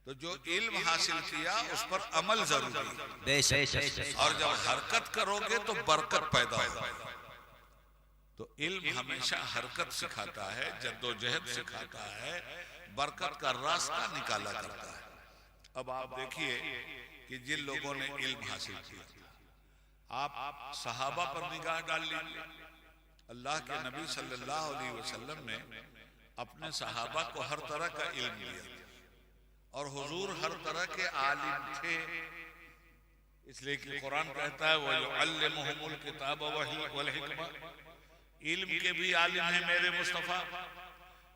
तो जो इल्म हासिल किया उस पर अमल जरूरी है, और जब हरकत करोगे तो बरकत पैदा होगी। तो इल्म हमेशा हरकत सिखाता है, जद्दोजहद सिखाता है, बरकत का रास्ता निकाला करता है। अब आप देखिए कि जिन लोगों ने इल्म हासिल किया, आप सहाबा पर निगाह डाल लीजिए। अल्लाह के नबी सल्लल्लाहु अलैहि वसल्लम ने अपने सहाबा को हर तरह का इल्म दिया और हुजूर हर तरह के आलिम थे। इसलिए कि कुरान कहता है वो युअल्लिमुहुमुल किताब वल हिकमा, इल्म के भी आलिम है मेरे मुस्तफा,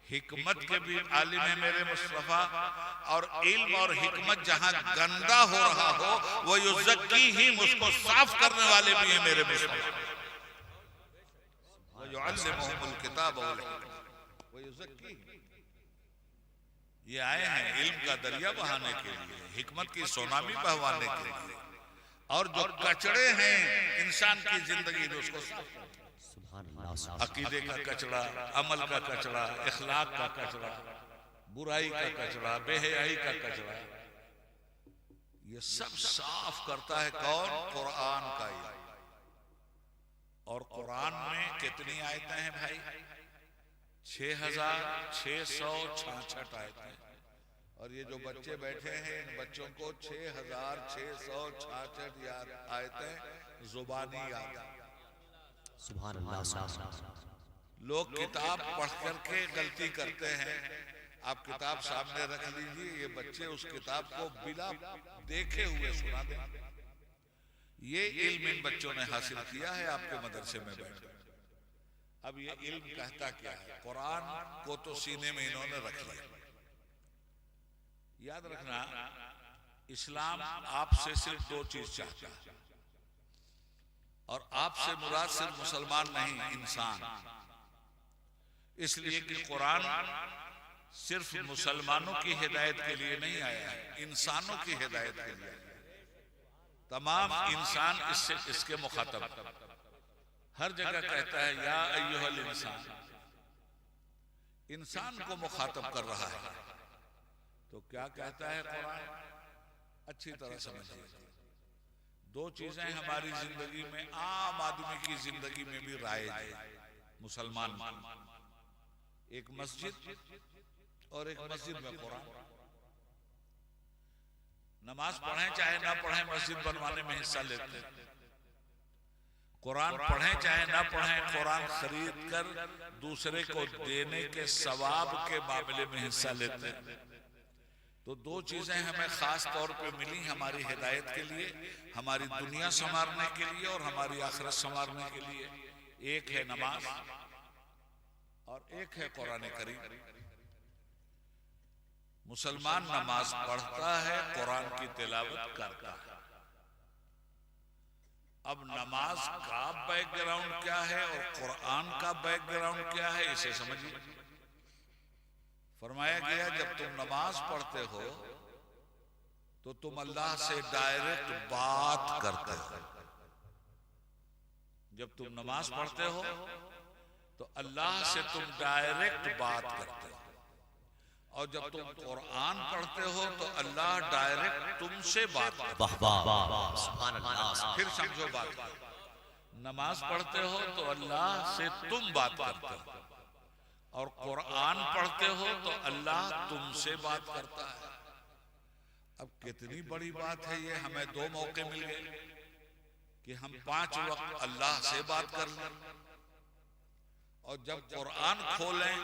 हिकमत के भी आलिम है मेरे मुस्तफा। और इल्म और हिकमत जहां गंदा हो रहा हो वो युज़क्कीहिम, उसको साफ करने वाले भी हैं मेरे मुस्तफा। वो युअल्लिमुहुमुल किताब वल हिकमा वो युज़क्कीहिम। ये आए हैं इल्म का दरिया बहाने के लिए, हिकमत की सोनामी बहवाने के लिए, और जो कचड़े हैं इंसान की जिंदगी में उसको अकीदे का कचरा, अमल का कचरा, इखलाक का कचरा, बुराई का कचरा, बेहयाई का कचरा, ये सब साफ करता है कौन? कुरान का इल्म। और कुरान में कितनी आयतें हैं भाई? 6666 आयतें। और ये जो बच्चे बैठे हैं इन बच्चों को 6666 आयतें जुबानी याद। सुभान अल्लाह। लोग किताब पढ़ करके गलती करते हैं। आप किताब सामने रख लीजिए, ये बच्चे उस किताब को बिना देखे हुए सुना दें। ये इल्म इन बच्चों ने हासिल किया है आपके मदरसे में बैठ। अब ये इल्म कहता क्या है? कुरान को तो सीने में इन्होंने रख लिया। याद रखना, इस्लाम आपसे सिर्फ दो चीज चाहता है, और आपसे मुराद सिर्फ मुसलमान नहीं, इंसान। इसलिए कि कुरान सिर्फ मुसलमानों की हिदायत के लिए नहीं आया है, इंसानों की हिदायत के लिए। तमाम इंसान इसके मुखातब। हर जगह कहता है या अय्युहल इंसान, इंसान को मुखातब कर रहा है। तो क्या कहता है कुरान? अच्छी तरह समझिए। दो चीजें हमारी जिंदगी में, आम आदमी की जिंदगी में भी राइज है, मुसलमान की। एक मस्जिद और एक मस्जिद में कुरान। नमाज पढ़ें चाहे ना पढ़ें, मस्जिद बनवाने में हिस्सा लेते हैं। कुरान पढ़ें चाहे ना पढ़ें, कुरान खरीद कर दूसरे को देने के सवाब के मामले में हिस्सा लेते हैं। तो दो चीजें हमें खास तौर पे मिली हमारी हिदायत के लिए, हमारी दुनिया संवारने के लिए और हमारी आखिरत संवारने के लिए। एक है नमाज और एक है कुरान करीम। मुसलमान नमाज पढ़ता है, कुरान की तिलावत करता है। अब नमाज का बैकग्राउंड क्या है और कुरान का बैकग्राउंड क्या है, इसे समझिए। फरमाया गया जब तुम नमाज पढ़ते हो तो तुम अल्लाह से डायरेक्ट बात करते हो। जब तुम नमाज पढ़ते हो तो अल्लाह से तुम डायरेक्ट बात करते हो, और जब तुम कुरान पढ़ते हो तो अल्लाह डायरेक्ट तुमसे बात करता है। फिर समझो बात, नमाज पढ़ते हो तो अल्लाह से तुम बात करते हो, और कुरान पढ़ते हो तो अल्लाह तुमसे बात करता है। अब कितनी बड़ी बात है ये, हमें दो मौके मिल गए कि हम 5 वक्त अल्लाह से बात कर लें, और जब कुरान खोलें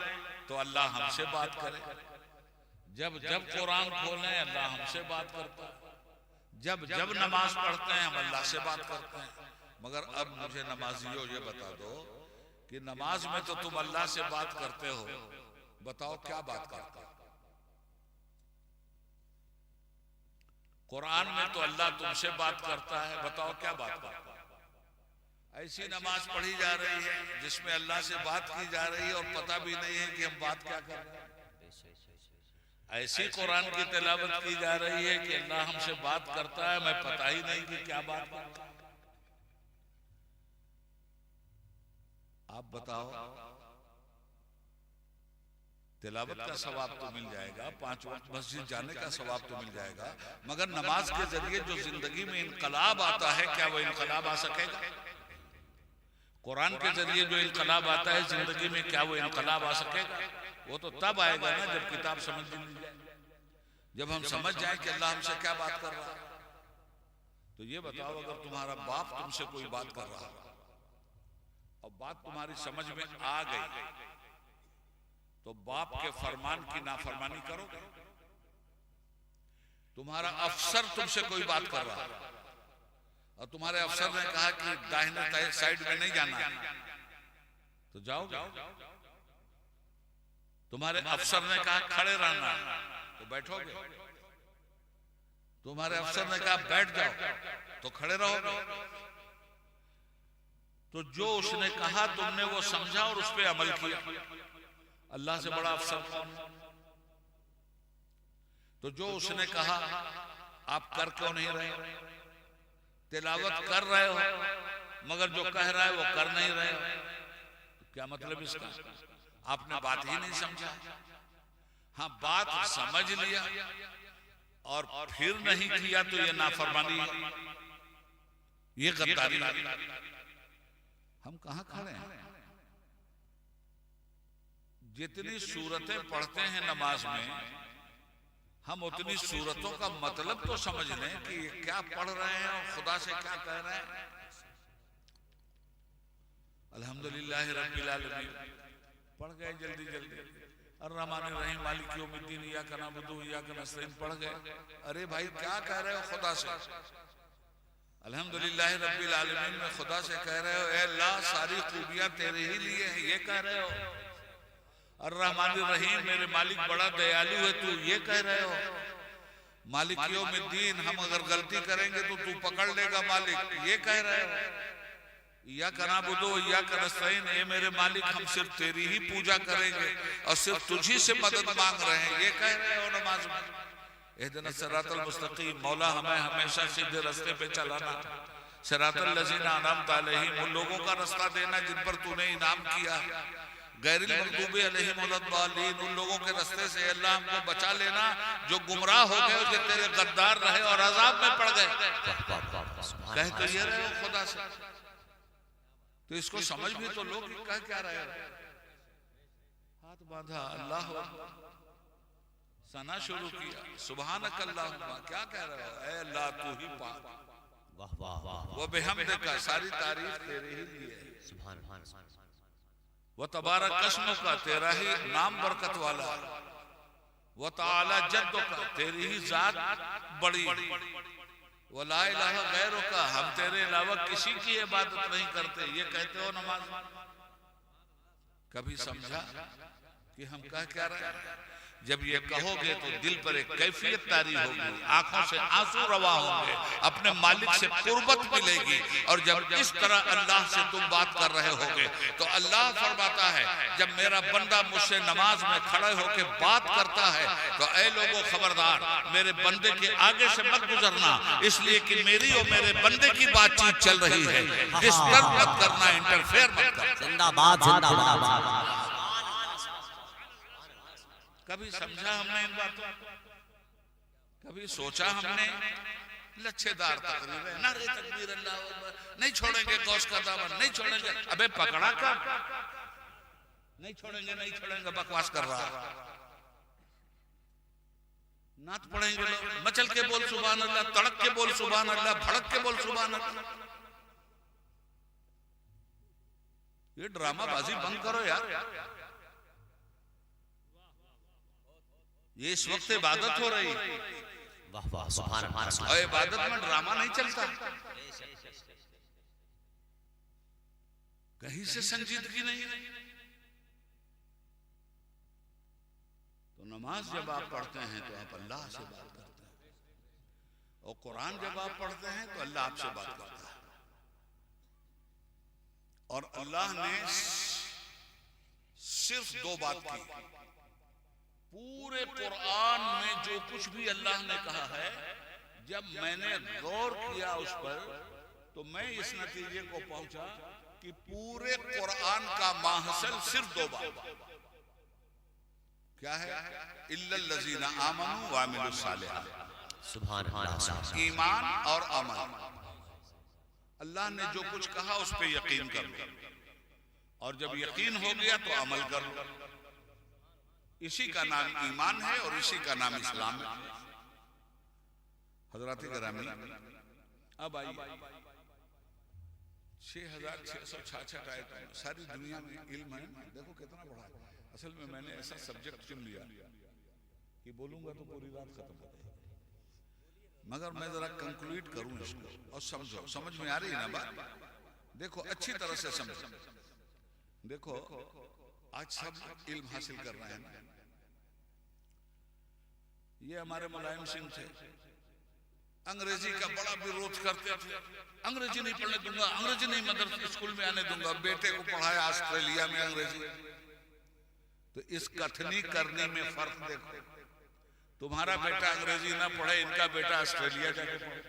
तो अल्लाह हमसे बात करे। जब जब कुरान खोलें अल्लाह हमसे बात करता है, जब जब नमाज पढ़ते हैं हम अल्लाह से बात करते हैं। मगर अब मुझे नमाजियों ये बता दो कि नमाज में तो तुम अल्लाह से बात करते हो, बताओ क्या बात करते हो? कुरान में तो अल्लाह तुमसे बात करता है, बताओ क्या बात करता है? ऐसी नमाज पढ़ी जा रही है जिसमें अल्लाह से बात की जा रही है और पता भी नहीं है कि हम बात क्या कर रहे हैं। ऐसी कुरान की तिलावत की जा रही है कि अल्लाह हमसे बात करता है, मैं पता ही नहीं कि क्या बात करता है। आप बताओ, तिलावत का सवाब तो मिल जाएगा, 5 वक्त मस्जिद जाने का सवाब तो मिल जाएगा, मगर नमाज के जरिए जो जिंदगी में इनकलाब आता है, क्या वो इनकलाब आ सकेगा? कुरान के जरिए जो इनकलाब आता है जिंदगी में, क्या वो इनकलाब आ सकेगा? वो तो तब आएगा ना जब किताब समझ में जाए, जब हम समझ जाए कि अल्लाह हमसे क्या बात कर रहा है। तो ये बताओ, अगर तुम्हारा बाप तुमसे कोई बात कर रहा है और बात तुम्हारी समझ में आ गई, तो बाप के फरमान की नाफरमानी करोगे? तुम्हारा अफसर तुमसे कोई बात कर रहा है और तुम्हारे अफसर ने कहा कि दाहिने साइड में नहीं जाना है, तो जाओगे? तुम्हारे अफसर ने कहा खड़े रहना, तो बैठोगे? तुम्हारे अफसर ने कहा बैठ जाओ, तो खड़े रहोगे? तो जो उसने कहा तुमने वो समझा और उस पर अमल किया। अल्लाह से बड़ा अफसर कौन है? तो जो उसने कहा आप कर क्यों नहीं रहे? तिलावत कर रहे हो मगर जो कह रहा है वो कर नहीं रहे हो, तो क्या मतलब इसका? आपने बात ही नहीं समझा। हाँ, बात समझ लिया और फिर नहीं किया तो ये नाफरमानी, ये गद्दारी। हम कहां खड़े हैं? जितनी सूरतें पढ़ते हैं नमाज में, हम उतनी सूरतों का मतलब तो समझ लें कि ये क्या पढ़ रहे हैं और खुदा से क्या कह रहे हैं। अल्हम्दुलिल्लाह रब्बिल आलमीन पढ़ गए जल्दी जल्दी, अर्रहमान अर्रहीम मालिक यौमिद्दीन इय्याका नअबुदु व इय्याका नस्तईन पढ़ गए। अरे भाई क्या कह रहे हो खुदा से? अल्हम्दुलिल्लाह रब्बिल आलमीन में खुदा से कह रहे हो, ए अल्लाह सारी खूबियां तेरे ही लिए हैं, ये कह रहे हो। अर्रहमान अर्रहीम मेरे मालिक बड़ा दयालु है, तू ये कह रहे हो। मालिक यौमिद्दीन हम अगर गलती करेंगे तो तू पकड़ लेगा मालिक, ये कह रहे हो। इय्याका नअबुदु व इय्याका नस्तईन, ए मेरे मालिक हम सिर्फ तेरी ही पूजा करेंगे और सिर्फ तुझी से मदद मांग रहे हैं, ये कह रहे हो नमाज में। इहदिना सिरातल मुस्तकीम, मौला हमें हमेशा सीधे रास्ते पे चलाना। सिरातल लज़ीना अनअमता अलैहिम, उन लोगों का रास्ता देना जिन पर तूने इनाम किया। गैरिल मग़दूबि अलैहिम वलद्दालीन, उन लोगों के रास्ते से अल्लाह हमको बचा लेना जो गुमराह हो गए, जो तेरे गद्दार रहे और अजाब में पड़ गए। कह तो ये रहे हो खुदा से, तो इसको समझ भी तो लोग कह क्या रहे हो? हाथ बांधा, अल्लाह सना शुरू किया, सुबहानक अल्लाहुम्मा, क्या कह रहे हो, ऐ अल्लाह तू ही पाक, वाह वाह वाह वो बिहम्दिका, सारी तारीफ तेरे ही लिए है, सुभान अल्लाह वो तबारक कस्मों का, तेरा ही नाम बरकत वाला, वो ताला जद्दो का, तेरी ही जात बड़ी, वो ला इलाहा गैरो का, हम तेरे अलावा किसी की इबादत नहीं करते, ये कहते हो नमाज। कभी समझा कि हम कह क्या रहे हैं? जब ये कहोगे तो दिल पर एक कैफियत तारी होगी, आंखों से आंसू रवा होंगे, अपने मालिक से कुर्बत मिलेगी। और जब इस तरह अल्लाह से तुम बात कर रहे होगे तो अल्लाह फरमाता है, जब मेरा बंदा मुझसे नमाज में खड़े होकर बात करता है तो ऐ लोगों खबरदार, मेरे बंदे के आगे से मत गुजरना, इसलिए कि मेरी और मेरे बंदे की बातचीत चल रही है, डिस्टर्ब मत करना, इंटरफेयर मत करना। जिंदाबाद जिंदाबाद। कभी समझा हमने इन बातों, कभी सोचा हमने? लच्छेदार तकरीर है, नारे तकबीर, अल्लाह अकबर, नहीं छोड़ेंगे गौस का दामन, नहीं छोड़ेंगे। अबे पकड़ा कब? नहीं छोड़ेंगे, नहीं छोड़ेंगे, बकवास कर रहा। नात पढ़ेंगे लोग, मचल के बोल सुभान अल्लाह, तड़क के बोल सुभान अल्लाह, भड़क के बोल सुभान अल्लाह। ये ड्रामाबाजी बंद करो यार। ये इस वक्त इबादत हो रही, वाह वाह सुभान अल्लाह। और इबादत में ड्रामा नहीं चलता, कहीं से संजीदगी नहीं। तो नमाज जब आप पढ़ते हैं तो आप अल्लाह से बात करते हैं, और कुरान जब आप पढ़ते हैं तो अल्लाह आपसे बात करता है। और अल्लाह ने सिर्फ दो बात की, पूरे कुरान में जो कुछ भी अल्लाह ने कहा है, जब मैंने गौर किया उस पर तो मैं इस नतीजे को पहुंचा कि पूरे कुरान का माहसल सिर्फ दो बात क्या है, इल्लल लज़ीना आमनू व अमिलुस सालिहात, सुभान अल्लाह। ईमान और अमल। अल्लाह ने जो कुछ कहा उस पर यकीन कर लो, और जब यकीन हो गया तो अमल कर लो। इसी का नाम ईमान है और इसी का नाम इस्लाम है। हजरत गिरामी, अब आइए 6666 आयत, सारी दुनिया में इल्म है, देखो कितना बड़ा है। असल में मैंने ऐसा सब्जेक्ट चुन लिया कि बोलूंगा तो पूरी रात खत्म हो जाएगी, मगर मैं जरा कंक्लूड करूं इसको, और समझो, समझ में आ रही है ना बात? देखो अच्छी तरह से समझो। देखो आज सब इल्म हासिल कर रहे हैं। ये हमारे मुलायम सिंह थे, अंग्रेजी का बड़ा विरोध करते थे, अंग्रेजी नहीं पढ़ने दूंगा, अंग्रेजी नहीं मदरसा स्कूल में आने दूंगा। बेटे को पढ़ाया ऑस्ट्रेलिया में अंग्रेजी। तो इस कथनी करने में फर्क देखो, तुम्हारा बेटा अंग्रेजी ना पढ़े, इनका बेटा ऑस्ट्रेलिया जाके पढ़े।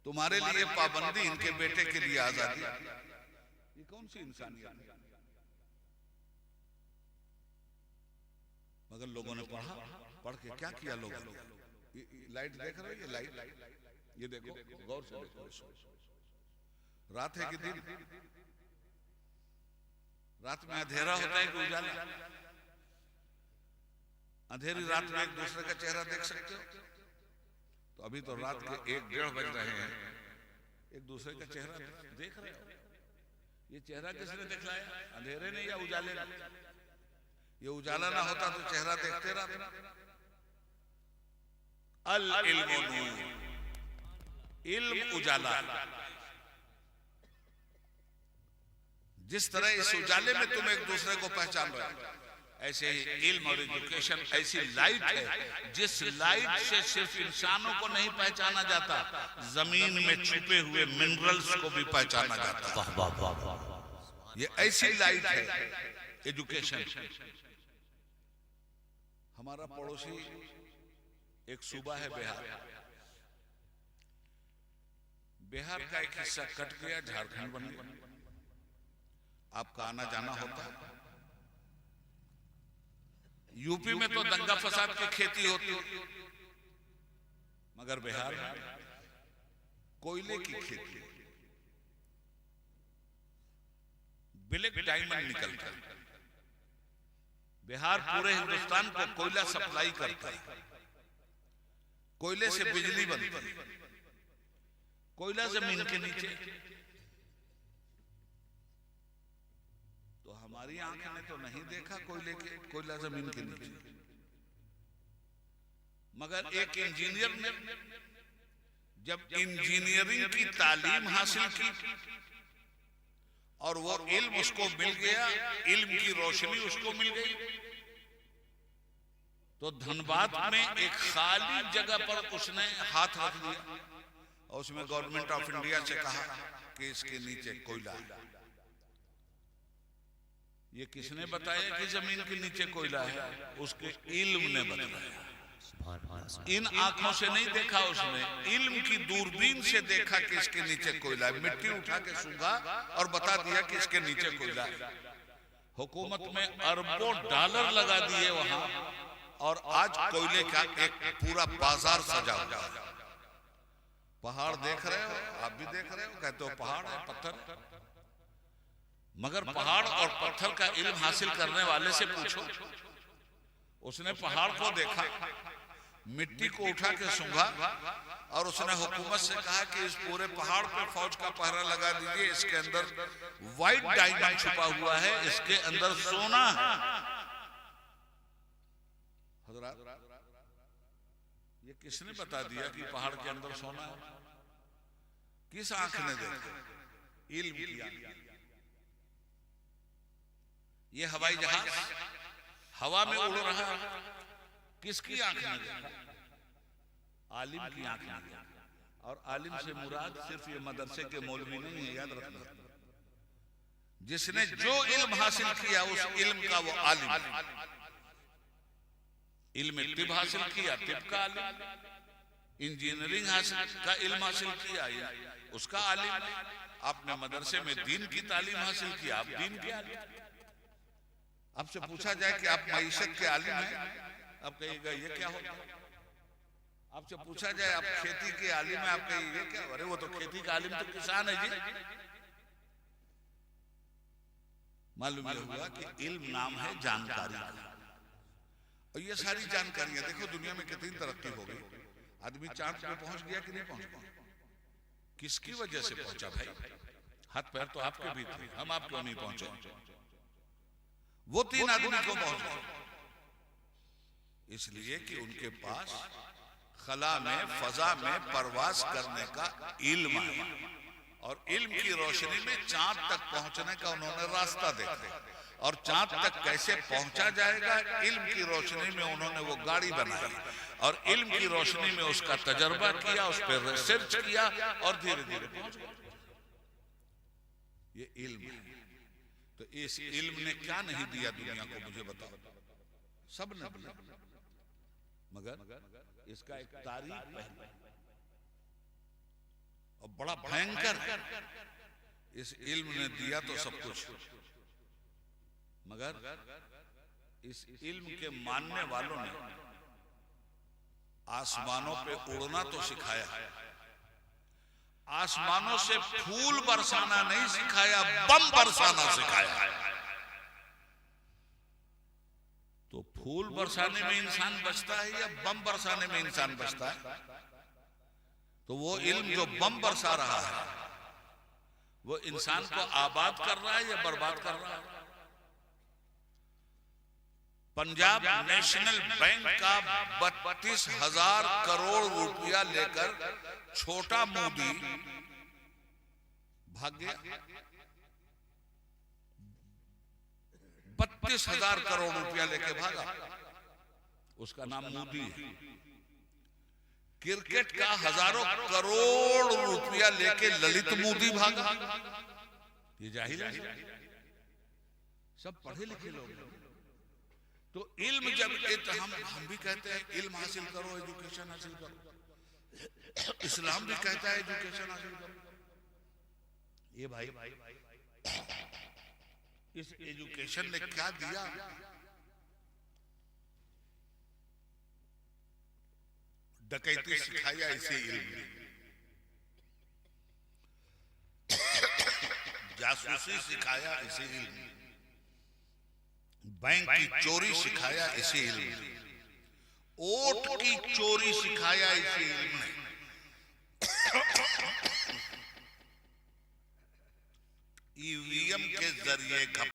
तुम्हारे लिए पाबंदी, इनके बेटे के लिए आजादी। ये कौन सी इंसानियत है? मगर लोगों ने पढ़ा, पढ़ के क्या किया लोगों ने? लाइट देख रहे हो, ये लाइट, ये देखो, गौर से देखो इसको। रात है कि दिन? रात में अंधेरा होता है कि उजाला? अंधेरी रात में एक दूसरे का चेहरा देख सकते हो? तो अभी तो रात के 1-1:30 बज रहे हैं, एक दूसरे का चेहरा देख रहे हो? ये चेहरा किसने दिखलाया? अंधेरे ने या उजाले ने? ये उजाला ना होता तो चेहरा देखते रहते। अल इल्मु नूर, इल्म उजाला। जिस तरह इस उजाले में तुम एक दूसरे को पहचान रहे हो, ऐसे ही इल्म और एजुकेशन ऐसी लाइट है जिस लाइट से सिर्फ इंसानों को नहीं पहचाना जाता, जमीन में छुपे हुए मिनरल्स को भी पहचाना जाता है। ये ऐसी लाइट है एजुकेशन। हमारा पड़ोसी एक सूबा है बिहार, बिहार का एक हिस्सा कट गया, झारखंड बन गया। आपका आना जाना होता है। यूपी में तो दंगा फसाद की खेती होती है, मगर बिहार में कोयले की खेती, ब्लैक डायमंड निकलता है। बिहार पूरे हिंदुस्तान को कोयला सप्लाई करता है, कोयले से बिजली बनती है, कोयला जमीन के नीचे। तो हमारी आंख ने तो नहीं देखा कोयला जमीन के नीचे, मगर एक इंजीनियर ने जब इंजीनियरिंग की तालीम हासिल की और वो इल्म उसको मिल गया, इल्म की रोशनी उसको मिल गई, तो धनबाद में एक खाली जगह पर उसने हाथ रख दिया और उसमें गवर्नमेंट ऑफ इंडिया से कहा कि इसके नीचे कोयला है। ये किसने बताया कि जमीन के नीचे कोयला है? उसके इल्म ने बताया। इन आंखों से नहीं देखा उसने, इल्म की दूरबीन से देखा कि इसके नीचे कोयला है। मिट्टी उठा के सूंघा और बता दिया कि इसके नीचे कोयला है। हुकूमत में अरबों डॉलर लगा दिए वहां, और आज कोयले का एक पूरा बाजार सजा हुआ है। पहाड़ देख रहे हो, आप भी देख रहे हो, कहते हो पहाड़ है, पत्थर है, मगर पहाड़ और पत्थर का इल्म हासिल करने वाले से पूछो। उसने पहाड़ को देखा, मिट्टी को उठा के सूंघा और उसने हुकूमत से कहा कि इस पूरे पहाड़ पे फौज का पहरा लगा दीजिए, इसके अंदर व्हाइट डायमंड छुपा हुआ है, इसके अंदर सोना है। हजरात, ये किसने बता दिया कि पहाड़ के अंदर सोना है? किस आंख ने देखा? इल्म की आंख। ये हवाई जहाज हवा में उड़ रहा है, किसकी आंख ने देखा? आलिम की आंख ने देखा। और आलिम से मुराद सिर्फ ये मदरसे के मौलवी नहीं है, याद रखना। जिसने जो इल्म हासिल किया उस इल्म का वो आलिम है। इल्म तिब हासिल किया, तिब का आलिम। इंजीनियरिंग का इल्म हासिल किया, उसका आलिम। आपने मदरसे में दीन की तालीम हासिल की, आप दीन के आलिम। आपसे पूछा जाए कि आप मईशत के आलिम हैं, आप कहिएगा ये क्या होता है? आपसे पूछा जाए आप खेती के आलिम हैं, आप कहिए ये क्या? अरे वो तो खेती का आलिम तो किसान है जी। मालूम ये हुआ कि इल्म नाम है जानकारी का। और ये सारी जानकारियां देखो दुनिया में कितनी तरक्की हो गई। आदमी चांद पे पहुंच गया कि नहीं पहुंच गया? किसकी वजह से पहुंचा भाई? हाथ पैर तो आपके भी थे, हम आप क्यों नहीं पहुंचे? वो 3 आदमी को पहुंचा इसलिए कि उनके पास खला में, फजा में परवाज करने का इल्म है, और इल्म की रोशनी में चांद तक पहुंचने का उन्होंने रास्ता देखा। और चांद तक कैसे पहुंचा जाएगा, इल्म की रोशनी में उन्होंने वो गाड़ी बनाई, और इल्म की रोशनी में उसका तजर्बा किया, उस पर रिसर्च किया, और धीरे धीरे पहुंच गए। ये इल्म है। तो इस इल्म ने क्या नहीं दिया दुनिया को, मुझे बताओ? सब ने दिया, मगर इसका एक तारीख है और बड़ा भयंकर। इस इल्म ने दिया तो सब कुछ, मगर इस इल्म के मानने वालों ने आसमानों पे उड़ना तो सिखाया, आसमानों से फूल बरसाना नहीं सिखाया, बम बरसाना सिखाया। तो फूल बरसाने में इंसान बचता है या बम बरसाने में इंसान बचता है? तो वो इल्म जो बम बरसा रहा है वो इंसान को आबाद कर रहा है या बर्बाद कर रहा है? पंजाब नेशनल बैंक का 32,000 करोड़ रुपया लेकर छोटा मोदी भाग गया। 32,000 करोड़ रुपया लेके भागा, उसका नाम मोदी है। क्रिकेट का हजारों करोड़ रुपया लेके ललित मोदी भागा। ये जाहिल है, सब पढ़े लिखे लोग। तो इल्म जब हम भी कहते हैं इल्म हासिल करो, एजुकेशन हासिल करो, इस्लाम भी कहता है एजुकेशन हासिल करो। ये भाई इस एजुकेशन ने क्या दिया? डकैती सिखाया इसे इल्म ने, जासूसी सिखाया इसे इल्म ने, बैंक की चोरी सिखाया इसी इल्म ने, वोट की चोरी सिखाया इसी इल्म ने। ईवीएम के जरिए